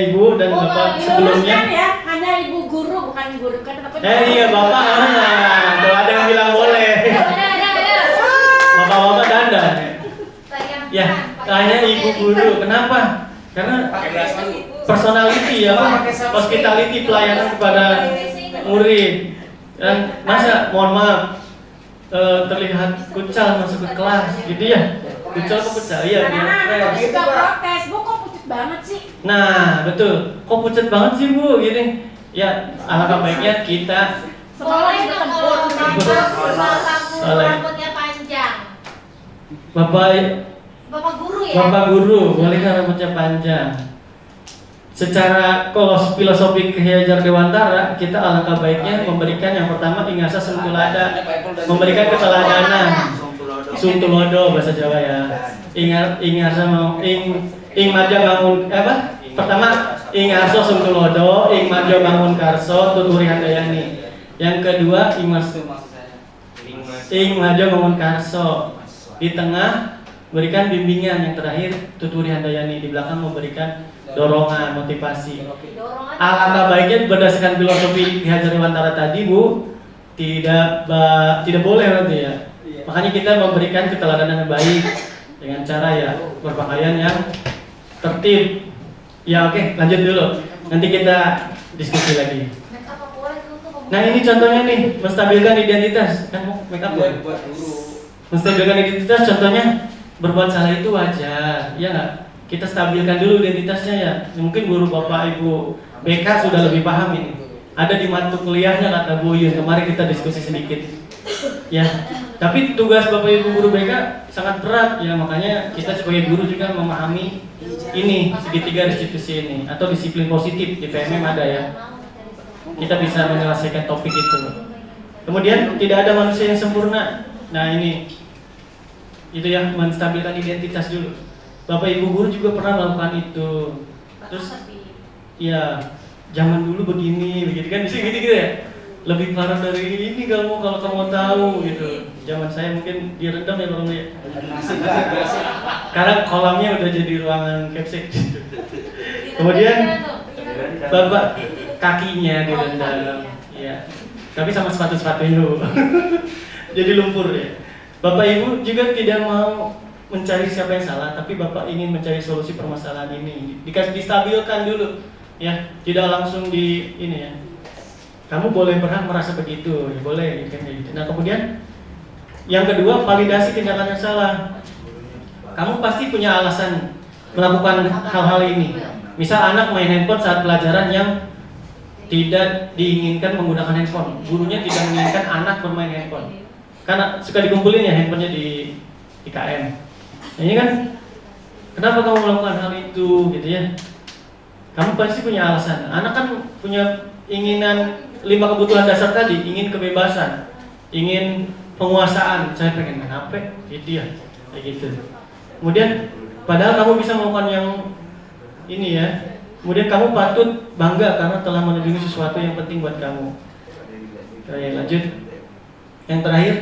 Ibu dan Bapak sebelumnya. Diluruskan ya, hanya ibu guru bukan guru kan, tapi Iya Bapak, kalau ada yang bilang boleh. Bapak-bapak dandan. Ya, hanya ibu guru. Kenapa? Karena personality ya, hospitality, pelayanan kepada murid. Dan masa, mohon maaf, terlihat kucal masuk ke kelas, gitu ya. Pucel kok pucel, iya biar Anak-anak fresh. suka protes, bu kok pucet banget sih? Nah, betul. Kok pucet banget sih Bu? Gini. Ya, alangkah baiknya kita Sekolah Boleh juga dong tempur. kalau bapak guru Soleh. rambutnya panjang. Bapak guru ya? Bapak guru boleh kan rambutnya panjang. Secara kalau filosofi Ki Hajar Dewantara, kita alangkah baiknya memberikan yang pertama ingasa sentulada, memberikan keteladanan. Sungtulodo bahasa Jawa ya. Ingasa mau ing maja bangun apa? Pertama ingarso sungtulodo, ing maja bangun karso, tuturi handayani. Yang kedua ing maja bangun karso. Di tengah berikan bimbingan, yang terakhir tuturi handayani, di belakang memberikan dorongan, motivasi. Dorongan. Alangkah baiknya berdasarkan filosofi Ki Hajar Dewantara tadi Bu, tidak boleh nanti ya. Makanya kita memberikan keteladanan yang baik dengan cara ya berpakaian yang tertib. Ya oke, lanjut dulu. Nanti kita diskusi lagi. Make up apa boleh tuh? Nah ini contohnya nih, menstabilkan identitas. Kan mau make up ya? Menstabilkan identitas contohnya berbuat salah itu wajar, ya nggak? Kita stabilkan dulu identitasnya ya. Mungkin guru bapak ibu BK sudah lebih paham ini. Ada di mata kuliahnya kata Bu Yun, kemarin kita diskusi sedikit. Ya, tapi tugas bapak ibu guru BK sangat berat ya, makanya kita sebagai guru juga memahami ini segitiga restitusi ini atau disiplin positif di PMM ada ya. Kita bisa menyelesaikan topik itu. Kemudian tidak ada manusia yang sempurna. Nah ini itu yang menstabilkan identitas dulu. Bapak ibu guru juga pernah melakukan itu. Terus ya zaman dulu begini begitu kan, bisa gitu ya. Lebih parah dari ini kalau kamu mau tahu gitu. Zaman saya mungkin direndam ya kalau ya. Karena kolamnya udah jadi ruangan capsek gitu. Kemudian bapak kakinya direndam, ya. Tapi sama sepatu-sepatu itu. Jadi lumpur ya. Bapak ibu juga tidak mau mencari siapa yang salah, tapi bapak ingin mencari solusi permasalahan ini. Distabilkan dulu, ya. Tidak langsung di ini ya. Kamu boleh berhak merasa begitu, ya boleh kayak gitu. Nah kemudian yang kedua, validasi tindakan yang salah. Kamu pasti punya alasan melakukan hal-hal ini. Misal anak main handphone saat pelajaran yang tidak diinginkan menggunakan handphone. Gurunya tidak menginginkan anak bermain handphone. Karena suka dikumpulin ya handphonenya di KM. Nah, ini kan kenapa kamu melakukan hal itu gitu ya? Kamu pasti punya alasan. Anak kan punya inginan 5 kebutuhan dasar tadi, ingin kebebasan, ingin penguasaan. Saya pengen main HP, gitu ya, kayak gitu. Kemudian, padahal kamu bisa melakukan yang ini ya. Kemudian kamu patut bangga karena telah melindungi sesuatu yang penting buat kamu. Oke, lanjut. Yang terakhir,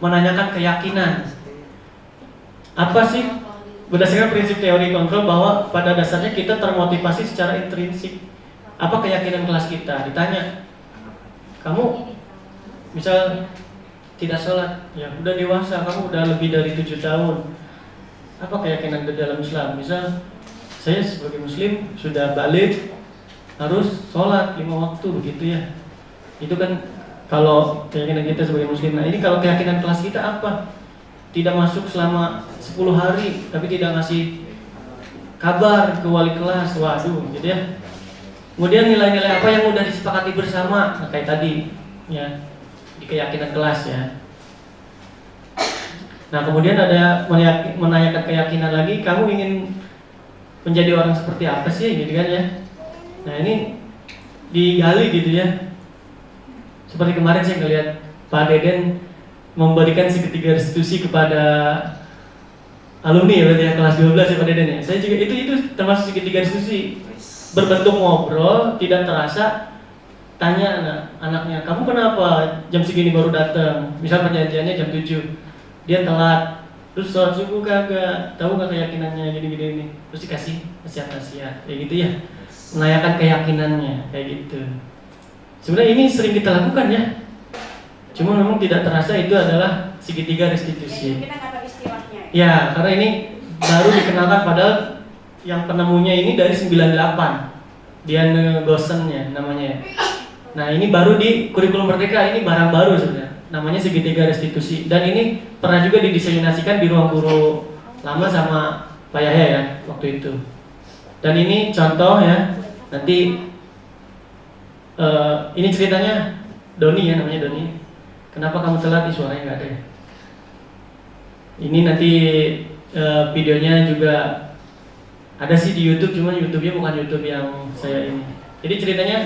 menanyakan keyakinan. Apa sih? Berdasarkan prinsip teori kontrol bahwa pada dasarnya kita termotivasi secara intrinsik. Apa keyakinan kelas kita? Ditanya, kamu misal tidak sholat, ya udah dewasa, kamu udah lebih dari 7 tahun. Apa keyakinan di dalam Islam? Misal saya sebagai muslim sudah balik, harus sholat 5 waktu begitu ya. Itu kan kalau keyakinan kita sebagai muslim. Nah ini kalau keyakinan kelas kita apa? Tidak masuk selama 10 hari, tapi tidak ngasih kabar ke wali kelas. Waduh, gitu ya. Kemudian nilai-nilai apa yang udah disepakati bersama, nah, kayak tadi ya di keyakinan kelas ya. Nah kemudian ada menanyakan keyakinan lagi, kamu ingin menjadi orang seperti apa sih gitu kan ya. Nah ini digali gitu ya. Seperti kemarin saya ngeliat Pak Deden memberikan segitiga restitusi kepada alumni ya berarti ya, kelas 12 ya Pak Deden ya. Saya juga itu termasuk segitiga restitusi. Berbentuk ngobrol, tidak terasa. Tanya anaknya, kamu kenapa jam segini baru datang? Misal perjanjiannya jam 7, dia telat. Terus sholat subuh kagak, tahu nggak keyakinannya gini-gini ini. Terus dikasih nasihat-nasihat, kayak gitu ya. Menanyakan keyakinannya, kayak gitu. Sebenarnya ini sering kita lakukan ya. Cuma memang tidak terasa itu adalah segitiga restitusi. Kita nggak tahu istilahnya. Ya, karena ini baru dikenalkan padahal yang penemunya ini dari 98, Diane Gosen-nya namanya. Nah ini baru di kurikulum merdeka, ini barang baru sebenarnya. Namanya segitiga restitusi. Dan ini pernah juga didiseminasikan di ruang guru lama sama Pak Yahya ya waktu itu. Dan ini contoh ya, nanti ini ceritanya Doni ya, namanya Doni. Kenapa kamu telat? Di suaranya nggak ada ya. Ini nanti videonya juga ada sih di YouTube, cuma YouTube-nya bukan YouTube yang saya ini. Jadi ceritanya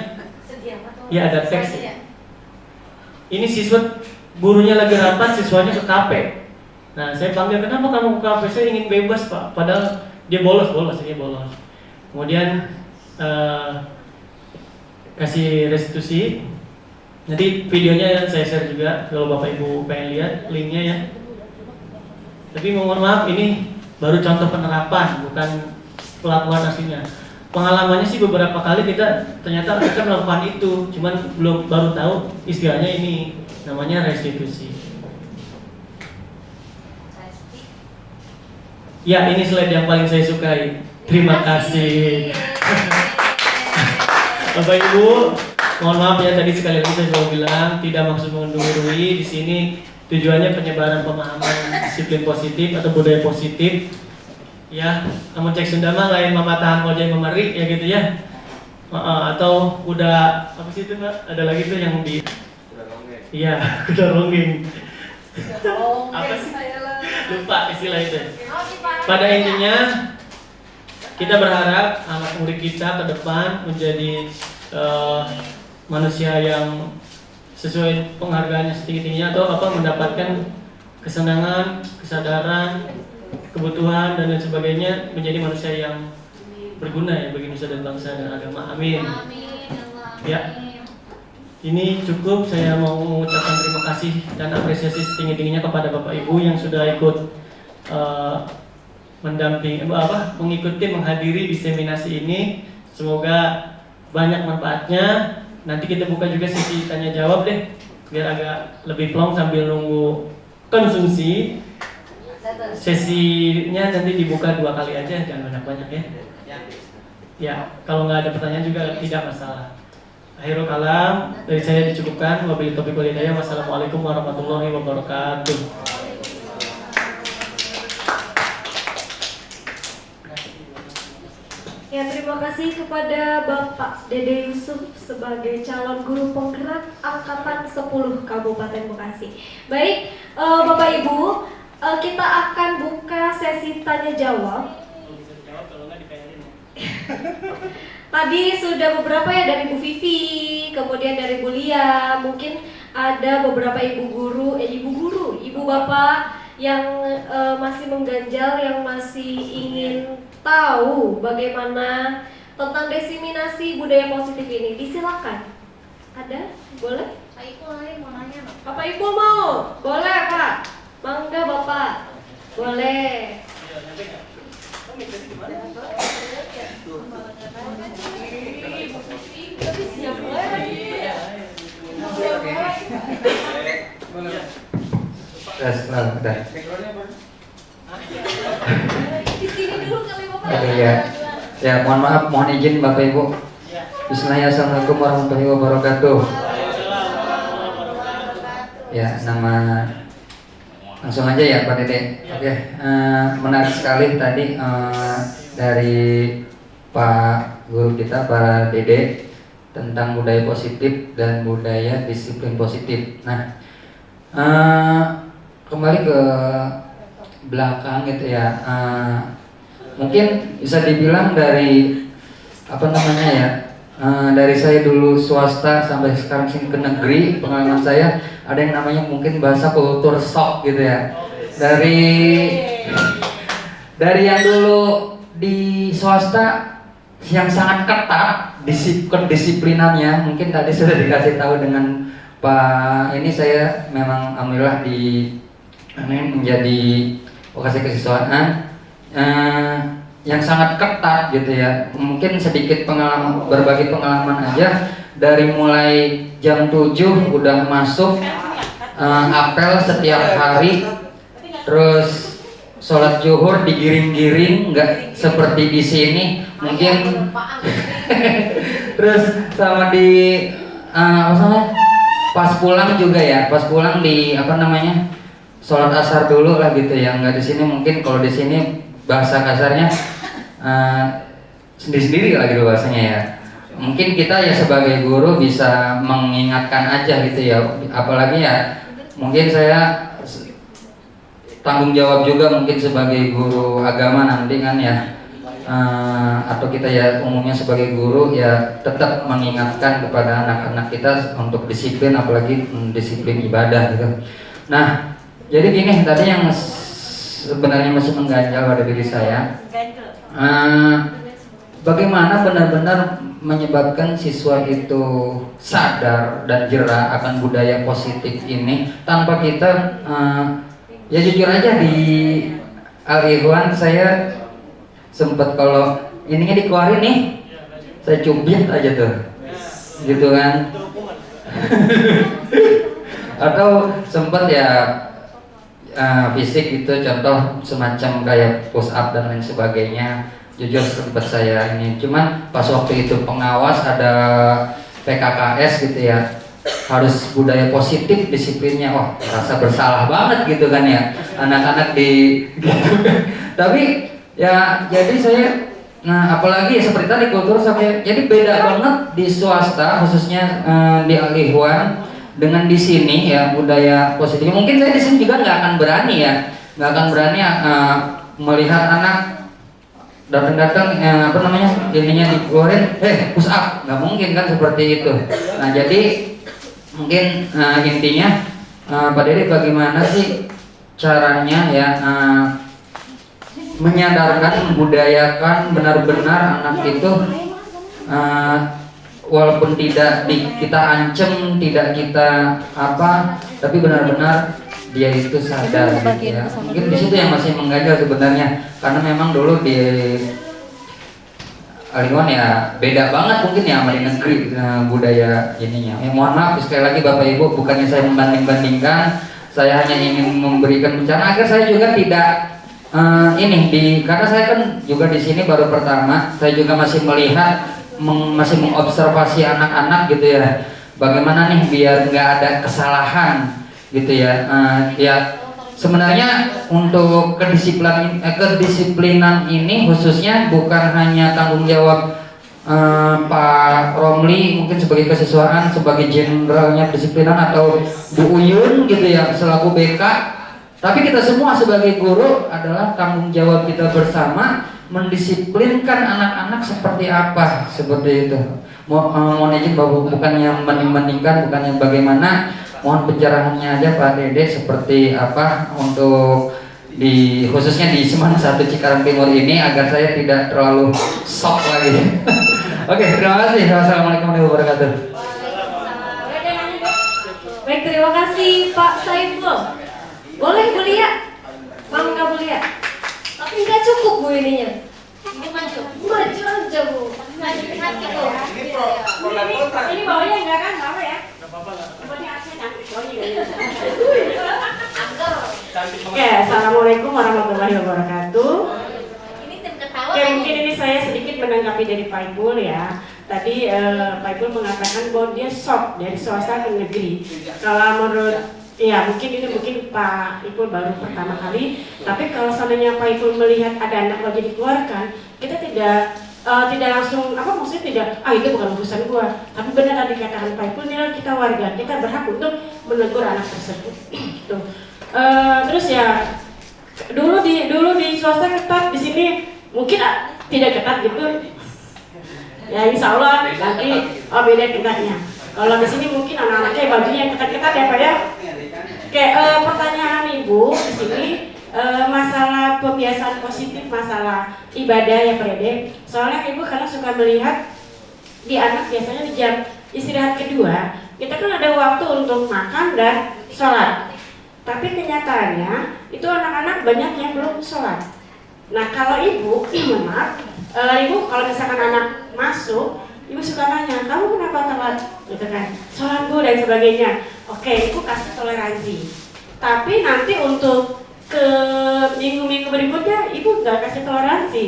ya ada teks. Ini siswa, gurunya lagi rapat, siswanya ke kafe. Nah saya panggil, kenapa kamu ke kafe? Saya ingin bebas Pak. Padahal dia bolos. Kemudian kasih restitusi. Nanti videonya saya share juga kalau Bapak Ibu pengen lihat linknya ya. Tapi mohon maaf, ini baru contoh penerapan, bukan pelakuan aslinya. Pengalamannya sih beberapa kali kita melakukan itu, cuman baru tahu istilahnya ini namanya restitusi. Ya, ini slide yang paling saya sukai. Terima kasih. Bapak Ibu, mohon maaf ya, tadi sekali lagi saya selalu bilang tidak maksud menggurui. Di sini tujuannya penyebaran pemahaman disiplin positif atau budaya positif. Ya, namun cek Sunda mah lain mematahan wajah memerik ya gitu ya. Atau udah apa sih itu Pak? Ada lagi tuh yang di iya, udah ronggeng. Apa sih? Lupa istilah itu. Pada intinya kita berharap anak murid kita ke depan menjadi manusia yang sesuai penghargaannya setinggi-tingginya atau mendapatkan kesenangan, kesadaran, kebutuhan dan lain sebagainya, menjadi manusia yang berguna ya bagi nusa dan bangsa dan agama. Amin. Ya. Ini cukup, saya mau mengucapkan terima kasih dan apresiasi setinggi-tingginya kepada Bapak Ibu yang sudah ikut mengikuti, menghadiri diseminasi ini. Semoga banyak manfaatnya. Nanti kita buka juga sesi tanya jawab deh, biar agak lebih plong sambil nunggu konsumsi. Sesinya nanti dibuka 2 kali aja, jangan banyak-banyak ya. Ya, kalau nggak ada pertanyaan juga tidak masalah. Akhirul kalam dari saya dicukupkan. Wabillahi taufiq wal hidayah. Wassalamualaikum warahmatullahi wabarakatuh. Ya, terima kasih kepada Bapak Dede Yusuf sebagai calon guru penggerak angkatan 10 Kabupaten Bekasi. Baik, Bapak Ibu, kita akan buka sesi tanya jawab. Tadi sudah beberapa ya dari Bu Vivi, kemudian dari Bu Lia, mungkin ada beberapa ibu bapak yang masih mengganjal, yang masih ingin tahu bagaimana tentang diseminasi budaya positif ini. Disilakan. Ada? Boleh? Pak Ipul mau nanya Pak. Bapak Ipul mau? Boleh Pak. Mangga Bapak. Boleh. Udah. Di sini dulu kali Bapak. Oke ya. Ya, mohon maaf, mohon izin Bapak Ibu. Bismillahirrahmanirrahim. Assalamualaikum warahmatullahi wabarakatuh. Ya, nama langsung aja ya Pak Dede. Oke, menarik sekali tadi dari Pak Guru kita Pak Dede tentang budaya positif dan budaya disiplin positif. Nah, kembali ke belakang gitu ya. Mungkin bisa dibilang dari dari saya dulu swasta sampai sekarang sini ke negeri, pengalaman saya ada yang namanya mungkin bahasa kultur shock gitu ya. Dari yang dulu di swasta yang sangat ketat kedisiplinannya, mungkin tadi sudah dikasih tahu dengan Pak ini, saya memang alhamdulillah menjadi vokasi kesiswaan yang sangat ketat gitu ya. Mungkin sedikit berbagi pengalaman aja. Dari mulai jam 7 udah masuk apel setiap hari, terus sholat zuhur digiring-giring, nggak seperti di sini mungkin. Terus sama pas pulang juga ya, pas pulang sholat asar dulu lah gitu ya. Nggak di sini, mungkin kalau di sini bahasa kasarnya sendiri-sendiri lah gitu bahasanya ya. Mungkin kita ya sebagai guru bisa mengingatkan aja gitu ya, apalagi ya mungkin saya tanggung jawab juga mungkin sebagai guru agama nanti kan ya, atau kita ya umumnya sebagai guru ya tetap mengingatkan kepada anak-anak kita untuk disiplin, apalagi disiplin ibadah gitu. Nah jadi gini, tadi yang sebenarnya masih mengganjal pada diri saya, bagaimana benar-benar menyebabkan siswa itu sadar dan jera akan budaya positif ini tanpa kita ya jujur aja di Al-Ikhwan saya sempat kalau ininya dikeluarin nih saya cubit aja tuh gitu kan. Atau sempat ya fisik gitu, contoh semacam kayak push up dan lain sebagainya. Jujur sempat saya ini, cuman pas waktu itu pengawas ada PKKS gitu ya, harus budaya positif disiplinnya, wah rasa bersalah banget gitu kan ya anak-anak di gitu. Tapi ya jadi saya, nah apalagi ya seperti tadi kultur sampai, jadi beda banget di swasta khususnya di Al-Ikhwan dengan di sini ya budaya positif. Mungkin saya di sini juga nggak akan berani melihat anak datang apa namanya ininya dikeluarin push up, nggak mungkin kan seperti itu. Nah jadi mungkin intinya Pak Dede bagaimana sih caranya ya menyadarkan, membudayakan benar-benar anak itu walaupun tidak kita ancam, tidak kita apa, tapi benar-benar dia itu sadar gitu ya. Mungkin di situ yang masih mengganjal sebenarnya, karena memang dulu di Al-Ikhwan ya beda banget mungkin ya sama di negeri budaya ininya. Mohon maaf sekali lagi Bapak Ibu, bukannya saya membanding-bandingkan, saya hanya ingin memberikan bencana agar saya juga tidak karena saya kan juga di sini baru pertama, saya juga masih melihat masih mengobservasi anak-anak gitu ya. Bagaimana nih biar nggak ada kesalahan gitu ya. Ya sebenarnya untuk kedisiplinan ini khususnya bukan hanya tanggung jawab Pak Romli mungkin sebagai kesiswaan, sebagai jenderalnya kedisiplinan, atau Bu Uyun gitu ya selaku BK, tapi kita semua sebagai guru adalah tanggung jawab kita bersama mendisiplinkan anak-anak seperti apa, seperti itu. Mohon izin bahwa bukannya membanding-bandingkan, bukannya bagaimana, mohon pencerahannya aja Pak Dede seperti apa untuk di khususnya di Seman 1 Cikarang Timur ini agar saya tidak terlalu shock lagi. Oke, terima kasih. Wassalamualaikum warahmatullahi wabarakatuh. Baik, terima kasih Pak Saiful. Boleh Bu Lia? Mangga Bu Lia. Tapi nggak cukup Bu ininya. Maju. Maju aja Bu. Maju ke hati Bu. Ini bawahnya enggak kan, apa ya? Nggak apa-apa lah. Bawahnya AC cantik bawahnya. Angger. Oke, assalamualaikum warahmatullahi wabarakatuh. Ini tim ketawa. Oke, mungkin ini saya sedikit menanggapi dari Pak Ipul ya. Tadi Pak Ipul mengatakan bahwa dia shock dari swasta ke negeri. Kalau menurut ya mungkin Pak Ipul baru pertama kali. Tapi kalau seandainya Pak Ipul melihat ada anak wajib dikeluarkan, kita tidak langsung maksudnya tidak itu bukan urusan gua, tapi benar tadi dikatakan Pak Ipul, ini kita warga, kita berhak untuk menegur anak tersebut. Gitu. Terus ya dulu di swasta ketat, di sini mungkin tidak ketat gitu. Ya insya Allah nanti beda ketatnya. Kalau di sini mungkin anak-anaknya bajunya yang ketat-ketat ya Pak ya. Oke, pertanyaan Ibu di sini masalah pembiasaan positif, masalah ibadah ya Pak Dede. Soalnya Ibu kadang suka melihat di anak biasanya di jam istirahat kedua kita kan ada waktu untuk makan dan sholat. Tapi kenyataannya itu anak-anak banyak yang belum sholat. Nah kalau Ibu, maaf, Ibu kalau misalkan anak masuk, Ibu suka nanya, kamu kenapa telat? Gitu kan, sholat Bu dan sebagainya. Oke, Ibu kasih toleransi. Tapi nanti untuk ke minggu-minggu berikutnya Ibu nggak kasih toleransi.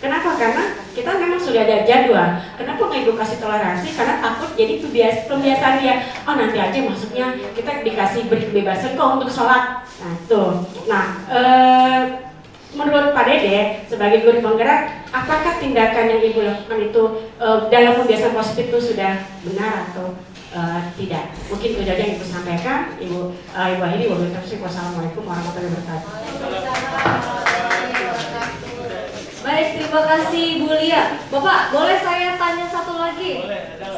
Kenapa? Karena kita memang sudah ada jadwal. Kenapa ngedukasi toleransi? Karena takut jadi pembiasaan dia. Oh nanti aja masuknya kita dikasih beri kebebasan kok untuk sholat. Nah tuh. Nah menurut Pak Dede sebagai guru penggerak, apakah tindakan yang Ibu lakukan itu dalam pembiasaan positif itu sudah benar atau tidak? Mungkin itu saja yang Ibu sampaikan. Ibu akhiri. Wassalamualaikum warahmatullahi wabarakatuh. Baik, terima kasih Bu Lia. Bapak, boleh saya tanya satu lagi?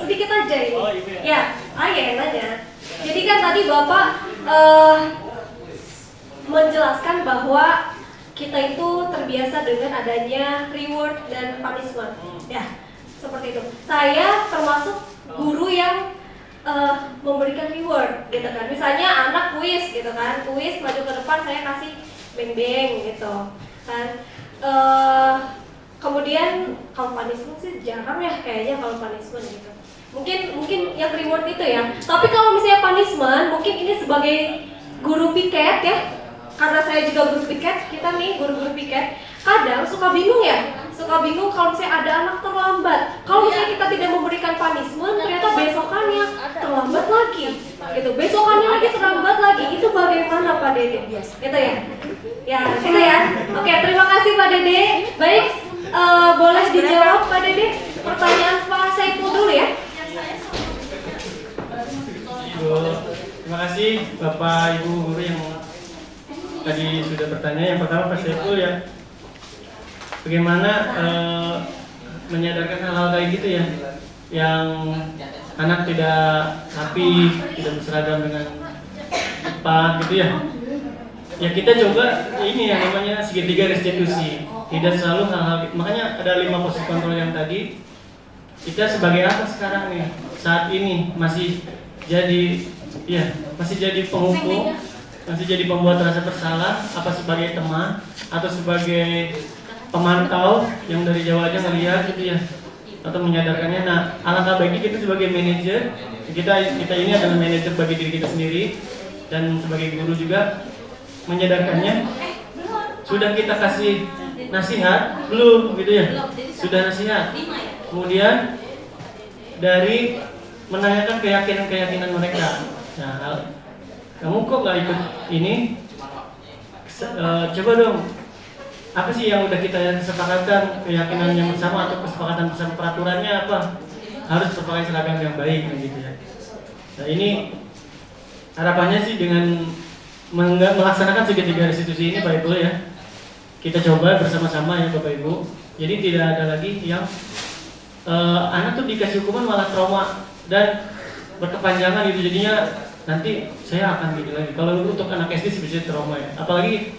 Sedikit aja ini. Ya, saya yang nanya. Jadi kan tadi Bapak menjelaskan bahwa kita itu terbiasa dengan adanya reward dan punishment. Ya, seperti itu. Saya termasuk guru yang memberikan reward gitu kan. Misalnya anak kuis gitu kan. Kuis maju ke depan saya kasih beng-beng gitu kan. Kemudian kalau punishment sih jarang ya kayaknya kalau punishment gitu. Mungkin yang reward itu ya. Tapi kalau misalnya punishment, mungkin ini sebagai guru piket ya. Karena saya juga guru piket, kita nih guru-guru piket, kadang suka bingung ya. Suka bingung kalau misalnya ada anak terlambat. Kalau misalnya kita tidak memberikan punishment, ternyata besokannya terlambat lagi. Gitu. Besokannya lagi terlambat lagi. Itu bagaimana Pak Dede? Gitu ya. Ya, gitu ya. Oke, terima kasih Pak Dede. Baik, boleh dijawab Pak Dede pertanyaan Pak Saiful dulu ya. Terima kasih Bapak Ibu guru yang tadi sudah bertanya. Yang pertama Pak Saiful ya, bagaimana menyadarkan hal-hal kayak gitu ya, yang anak tidak rapi, tidak berseragam dengan tepat gitu ya. Ya kita coba ini yang namanya segitiga restitusi. Tidak selalu hal-hal, makanya ada 5 posisi kontrol yang tadi. Kita sebagai apa sekarang nih? Saat ini masih jadi penghukum, masih jadi pembuat rasa bersalah, apa sebagai teman atau sebagai pemantau yang dari jauh aja ngelihat gitu ya, atau menyadarkannya. Nah, alangkah baiknya kita sebagai manajer, kita ini adalah manajer bagi diri kita sendiri dan sebagai guru juga menyadarkannya. Sudah kita kasih nasihat belum gitu ya? Sudah nasihat. Kemudian dari menanyakan keyakinan mereka. Nah, kamu kok gak ikut ini? Coba dong, apa sih yang udah kita sepakatkan, keyakinan yang bersama atau kesepakatan bersama, peraturannya apa? Harus berpakaian seragam yang baik gitu ya. Nah ini harapannya sih dengan melaksanakan segitiga restitusi ini Pak Ibu ya, kita coba bersama-sama ya Bapak Ibu. Jadi tidak ada lagi yang anak tuh dikasih hukuman malah trauma dan berkepanjangan gitu, jadinya nanti saya akan gitu lagi. Kalau untuk anak SD sih bisa trauma ya, apalagi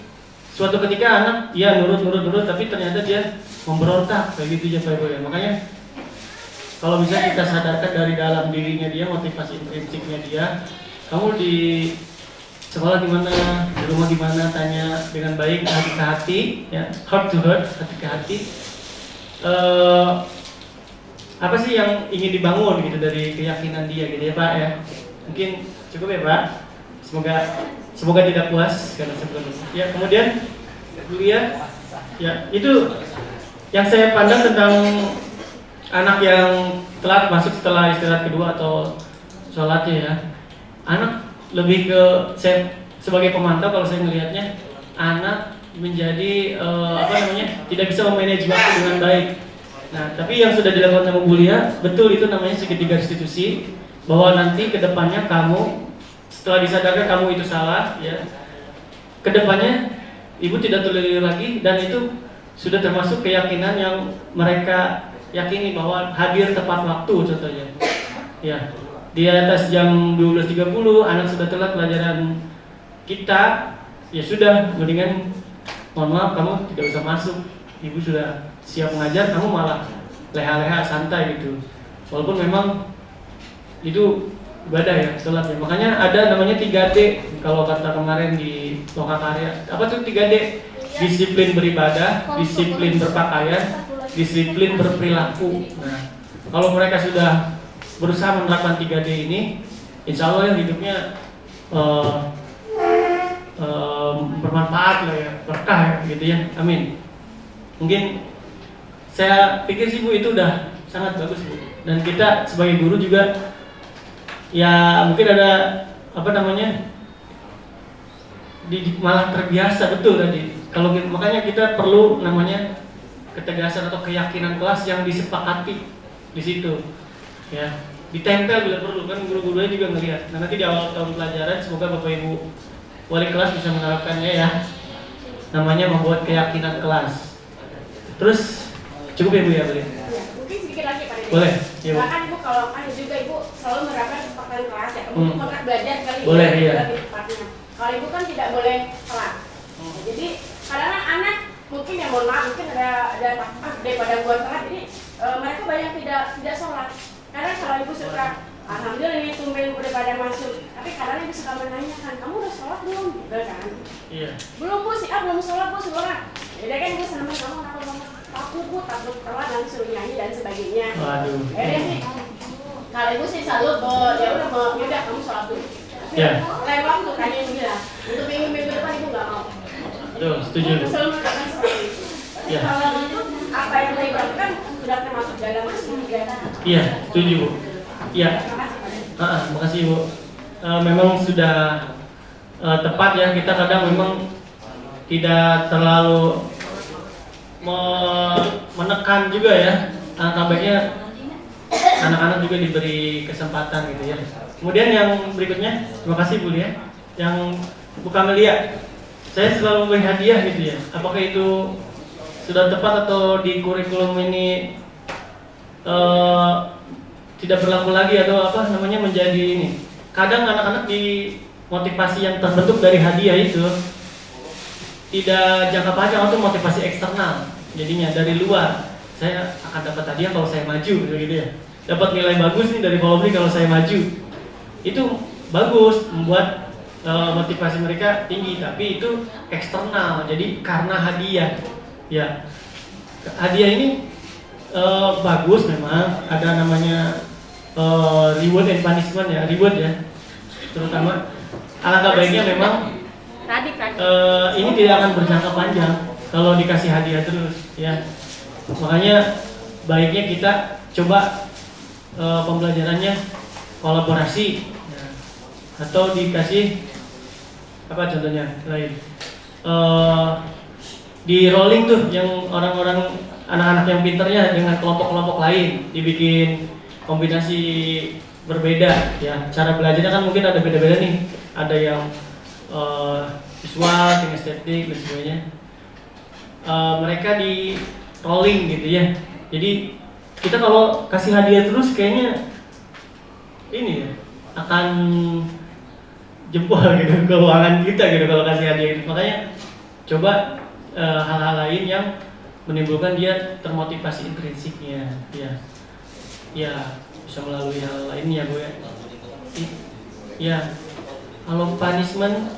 suatu ketika anak ya nurut tapi ternyata dia memberontak kayak gitu ya Pak Ibu ya. Makanya kalau bisa kita sadarkan dari dalam dirinya dia, motivasi intrinsiknya dia. Kamu di sekolah gimana, di rumah gimana, tanya dengan baik, hati ke hati ya, heart to heart, hati ke hati. Apa sih yang ingin dibangun gitu dari keyakinan dia gitu ya Pak ya. Mungkin cukup ya Pak. Semoga tidak puas karena sebelumnya. Ya, kemudian kuliah ya, itu yang saya pandang tentang anak yang telat masuk setelah istirahat kedua atau sholatnya ya. Anak lebih ke, saya sebagai pemantau kalau saya melihatnya, anak menjadi tidak bisa memanage waktu dengan baik. Nah, tapi yang sudah dilakukan sama Bu Lia, betul itu namanya segitiga restitusi, bahwa nanti kedepannya kamu setelah disadarkan kamu itu salah ya, kedepannya ibu tidak terlilir lagi, dan itu sudah termasuk keyakinan yang mereka yakini bahwa hadir tepat waktu contohnya ya. Di atas jam 12.30 anak sudah telat pelajaran kita, ya sudah, mendingan mohon maaf kamu tidak usah masuk, ibu sudah siap mengajar, kamu malah leha-leha santai gitu. Walaupun memang itu ibadah ya, sholat ya. Makanya ada namanya 3D kalau kata kemarin di Lokakarya. Apa tuh 3D? Disiplin beribadah, disiplin berpakaian, disiplin berperilaku. Nah, kalau mereka sudah berusaha menerapkan 3D ini, insya Allah ya hidupnya bermanfaat lah ya, berkah ya, gitu ya. Amin. Mungkin saya pikir sih Bu itu udah sangat bagus Bu. Dan kita sebagai guru juga ya mungkin ada apa namanya malah terbiasa betul tadi. Kalau makanya kita perlu namanya ketegasan atau keyakinan kelas yang disepakati di situ. Ya, ditempel bila perlu kan guru-gurunya juga ngelihat. Nah, nanti di awal tahun pelajaran semoga Bapak Ibu wali kelas bisa menerapkannya ya. Namanya membuat keyakinan kelas. Terus cukup ya Bu ya, boleh? Ya, mungkin sedikit lagi Pak Dede. Boleh. Ya, Bu. Bahkan Ibu kalau kan juga Ibu selalu menerapkan kesepakatan kelas ya. Ibu pernah belajar kali Boleh, ya, iya. lebih tepatnya. Kalau Ibu kan tidak boleh telat. Nah, jadi kadang-kadang anak mungkin ya mohon maaf mungkin ada daripada buat telat jadi mereka banyak tidak sholat. Kadang kalau Ibu suka alhamdulillah ini tumben udah pada masuk. Tapi kadang Ibu suka menanyakan kamu udah sholat belum? Gitu kan? Iya. Belum Bu sih, belum sholat Bu sebenarnya. Jadi kan Ibu sama kamu kenapa banget? Takut telat dan suruh nyanyi dan sebagainya. Waduh. Jadi sih kalau Ibu sih selalu ya udah kamu sholat dulu. Ya. Lain waktu kan yang bilang untuk minggu depan Ibu nggak mau. Betul, setuju. Ibu selalu mengatakan seperti itu. Tapi Ya. kalau itu apa yang Ibu lakukan sudah termasuk dalam kegiatan. Iya, setuju Bu. Iya. Terima kasih Pak Dede. Makasih Bu. Memang sudah tepat ya, kita kadang memang tidak terlalu menekan juga ya. Angka baiknya anak-anak juga diberi kesempatan gitu ya. Kemudian yang berikutnya, terima kasih Bu Lia. Yang Bu Kamelia, saya selalu memberi hadiah gitu ya. Apakah itu sudah tepat atau di kurikulum ini tidak berlaku lagi atau apa namanya menjadi ini? Kadang anak-anak di motivasi yang terbentuk dari hadiah itu tidak jangka panjang atau motivasi eksternal. Jadinya dari luar saya akan dapat hadiah kalau saya maju gitu ya. Dapat nilai bagus nih dari Polri kalau saya maju. Itu bagus membuat motivasi mereka tinggi, tapi itu eksternal. Jadi karena hadiah. Ya. Hadiah ini bagus memang, ada namanya reward and punishment ya, reward ya. Terutama alangkah baiknya memang ini tidak akan berjangka panjang kalau dikasih hadiah terus ya. Makanya baiknya kita coba pembelajarannya kolaborasi ya. Atau dikasih apa contohnya lain di rolling tuh yang orang-orang anak-anak yang pinternya dengan kelompok-kelompok lain dibikin kombinasi berbeda ya. Cara belajarnya kan mungkin ada beda-beda nih, ada yang visual, kinestetik dan sebagainya. Mereka di rolling gitu ya. Jadi kita kalau kasih hadiah terus kayaknya ini ya akan jempol gitu keuangan kita gitu kalau kasih hadiah itu. Makanya coba hal-hal lain yang menimbulkan dia termotivasi intrinsiknya ya bisa melalui hal lainnya Bu ya. Ya kalau punishment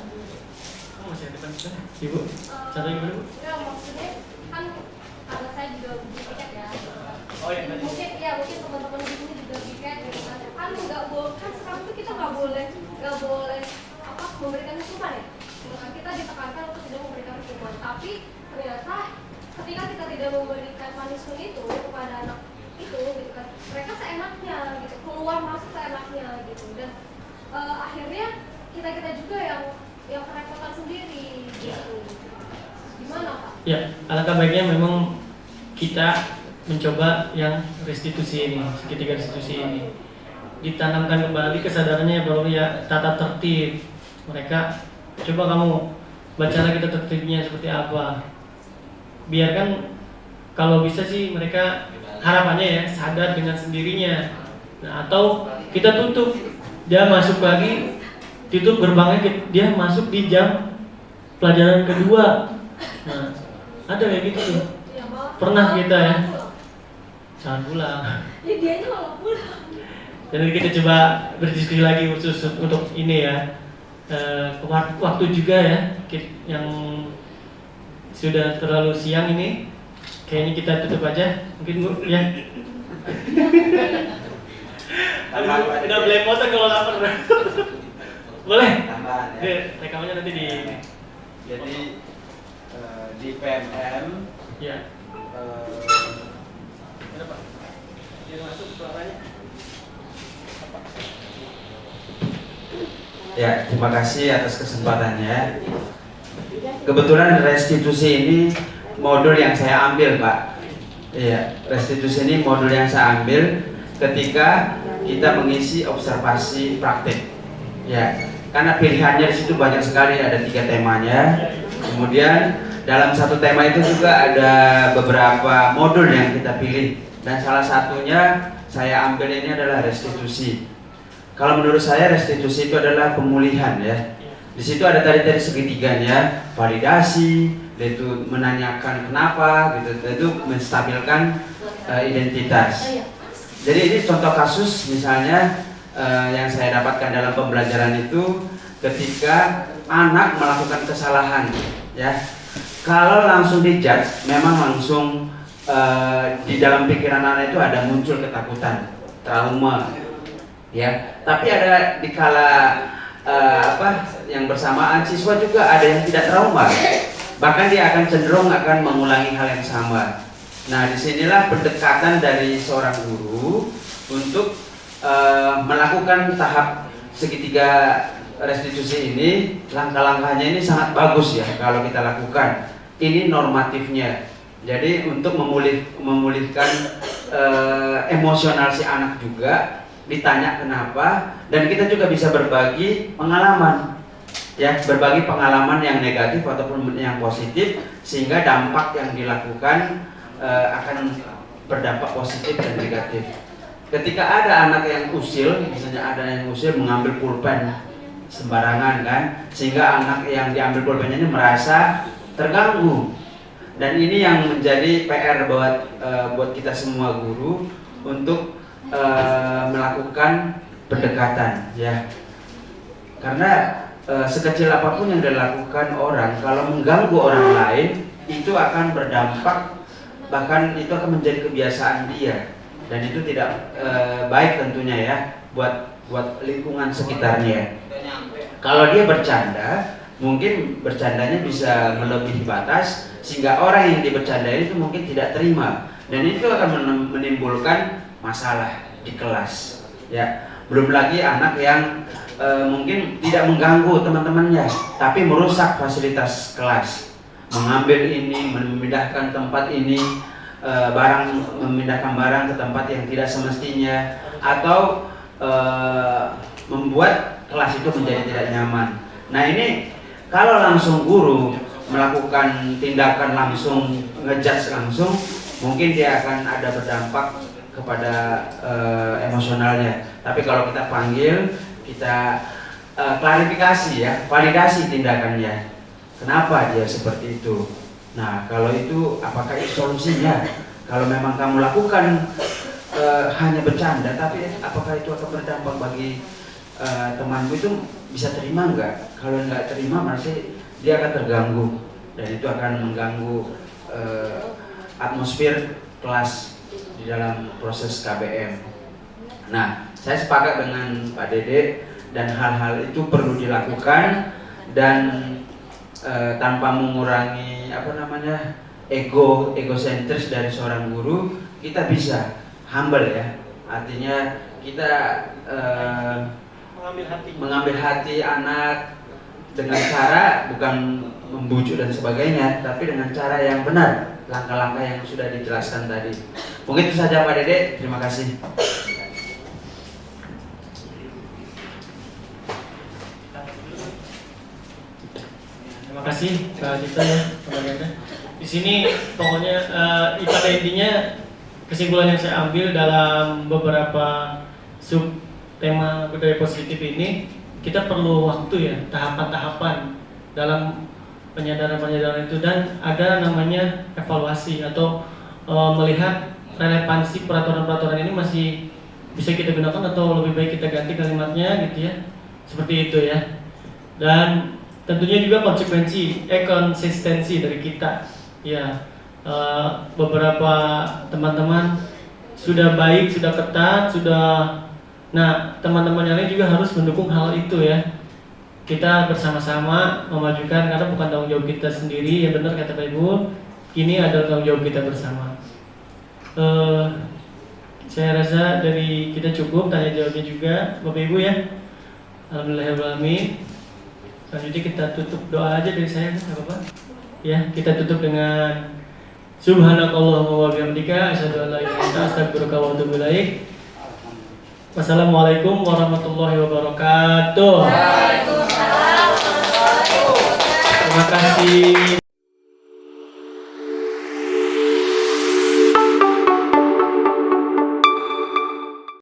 masih ada punishment Ibu satu lagi Bu. Ya maksudnya kan karena saya juga bikin ya. Oh iya tadi. Mungkin teman-teman di sini juga bikin gitu kan nggak boleh kan sekarang tuh kita nggak boleh apa memberikan hukuman ya. Kita ditekankan untuk tidak memberikan hukuman, tapi ternyata ketika kita tidak memberikan punishment itu kepada anak itu gitu kan, mereka seenaknya gitu keluar masuk seenaknya gitu dan akhirnya kita juga yang kerepotan sendiri gitu. Gimana Pak? Ya, alangkah baiknya memang kita mencoba yang restitusi ini, segitiga restitusi ini ditanamkan kembali kesadarannya bahwa ya tata tertib mereka. Coba kamu baca lagi tata tertibnya seperti apa. Biarkan kalau bisa sih mereka harapannya ya sadar dengan sendirinya. Nah, atau kita tutup, dia masuk lagi, tutup gerbangnya, dia masuk di jam pelajaran kedua. Nah, ada kayak gitu tuh. Pernah kita ya. Jangan pulang. Ya dianya malah pulang. Jadi kita coba berdiskusi lagi khusus untuk ini ya. Waktu juga ya yang sudah terlalu siang ini. Kayaknya kita tutup aja. Mungkin Bu ya. Udah belepotan kalau lapar. Boleh? Tambahan ya. Oke, rekamannya nanti di Jadi di PMM ya. Ya, terima kasih atas kesempatannya. Kebetulan restitusi ini modul yang saya ambil, Pak. Iya, restitusi ini modul yang saya ambil ketika kita mengisi observasi praktik. Ya, karena pilihannya di situ banyak sekali, ada 3 temanya. Kemudian dalam satu tema itu juga ada beberapa modul yang kita pilih, dan salah satunya saya ambil ini adalah restitusi. Kalau menurut saya restitusi itu adalah pemulihan ya. Di situ ada tadi segitiganya, validasi, itu menanyakan kenapa, gitu, itu menstabilkan identitas. Jadi ini contoh kasus misalnya yang saya dapatkan dalam pembelajaran itu ketika anak melakukan kesalahan, ya. Kalau langsung dijudge, memang langsung di dalam pikiran anak itu ada muncul ketakutan, trauma. Ya, tapi ada dikala yang bersamaan siswa juga ada yang tidak trauma, bahkan dia akan cenderung akan mengulangi hal yang sama. Nah, disinilah pendekatan dari seorang guru untuk melakukan tahap segitiga restitusi ini. Langkah-langkahnya ini sangat bagus ya kalau kita lakukan. Ini normatifnya. Jadi untuk memulihkan emosional si anak juga. Ditanya kenapa, dan kita juga bisa berbagi pengalaman, ya, berbagi pengalaman yang negatif ataupun yang positif, sehingga dampak yang dilakukan akan berdampak positif dan negatif. Ketika ada anak yang usil, misalnya ada yang usil mengambil pulpen sembarangan kan, sehingga anak yang diambil pulpennya ini merasa terganggu, dan ini yang menjadi PR buat kita semua guru untuk melakukan pendekatan, ya, karena sekecil apapun yang dilakukan orang, kalau mengganggu orang lain itu akan berdampak, bahkan itu akan menjadi kebiasaan dia, dan itu tidak baik tentunya ya buat lingkungan sekitarnya. Kalau dia bercanda, mungkin bercandanya bisa melebihi batas sehingga orang yang dibercandai itu mungkin tidak terima, dan itu akan menimbulkan masalah di kelas, ya. Belum lagi anak yang mungkin tidak mengganggu teman-temannya, tapi merusak fasilitas kelas, mengambil ini, memindahkan tempat ini, memindahkan barang ke tempat yang tidak semestinya, atau membuat kelas itu menjadi tidak nyaman. Nah, ini kalau langsung guru melakukan tindakan langsung, ngejudge langsung, mungkin dia akan ada berdampak kepada emosionalnya. Tapi kalau kita panggil, kita klarifikasi ya, validasi tindakannya. Kenapa dia seperti itu? Nah, kalau itu apakah itu solusinya? Kalau memang kamu lakukan hanya bercanda, tapi apakah itu akan berdampak bagi temanmu, itu bisa terima enggak? Kalau enggak terima, masih dia akan terganggu, dan itu akan mengganggu atmosfer kelas di dalam proses KBM. Nah, saya sepakat dengan Pak Dede, dan hal-hal itu perlu dilakukan, dan tanpa mengurangi egosentris dari seorang guru, kita bisa humble ya. Artinya kita mengambil hati anak dengan cara bukan membujuk dan sebagainya, tapi dengan cara yang benar, langkah-langkah yang sudah dijelaskan tadi. Mungkin itu saja Pak Dede, terima kasih. Terima kasih Pak Cipta ya pembagiannya. Di sini pokoknya pada intinya kesimpulan yang saya ambil dalam beberapa sub tema budaya positif ini, kita perlu waktu ya, tahapan-tahapan dalam penyadaran itu, dan ada namanya evaluasi atau melihat relevansi peraturan-peraturan ini masih bisa kita gunakan atau lebih baik kita ganti kalimatnya gitu ya, seperti itu ya. Dan tentunya juga konsistensi dari kita ya. Beberapa teman-teman sudah baik, sudah ketat, nah teman-teman yang lain juga harus mendukung hal itu ya. Kita bersama-sama memajukan, karena bukan tanggung jawab kita sendiri, yang benar kata Pak Ibu, ini adalah tanggung jawab kita bersama. Saya rasa dari kita cukup, tanya jawabnya juga Bapak Ibu ya. Alhamdulillahirrahmanirrahim. Selanjutnya kita tutup doa aja dari saya, nggak apa-apa? Ya, kita tutup dengan Subhanakallahumma wa bihamdika asyhadu an la ilaha illa anta astaghfiruka wa atubu ilaik. Wassalamualaikum warahmatullahi wabarakatuh. Waalaikumsalam warahmatullahi wabarakatuh. Terima kasih.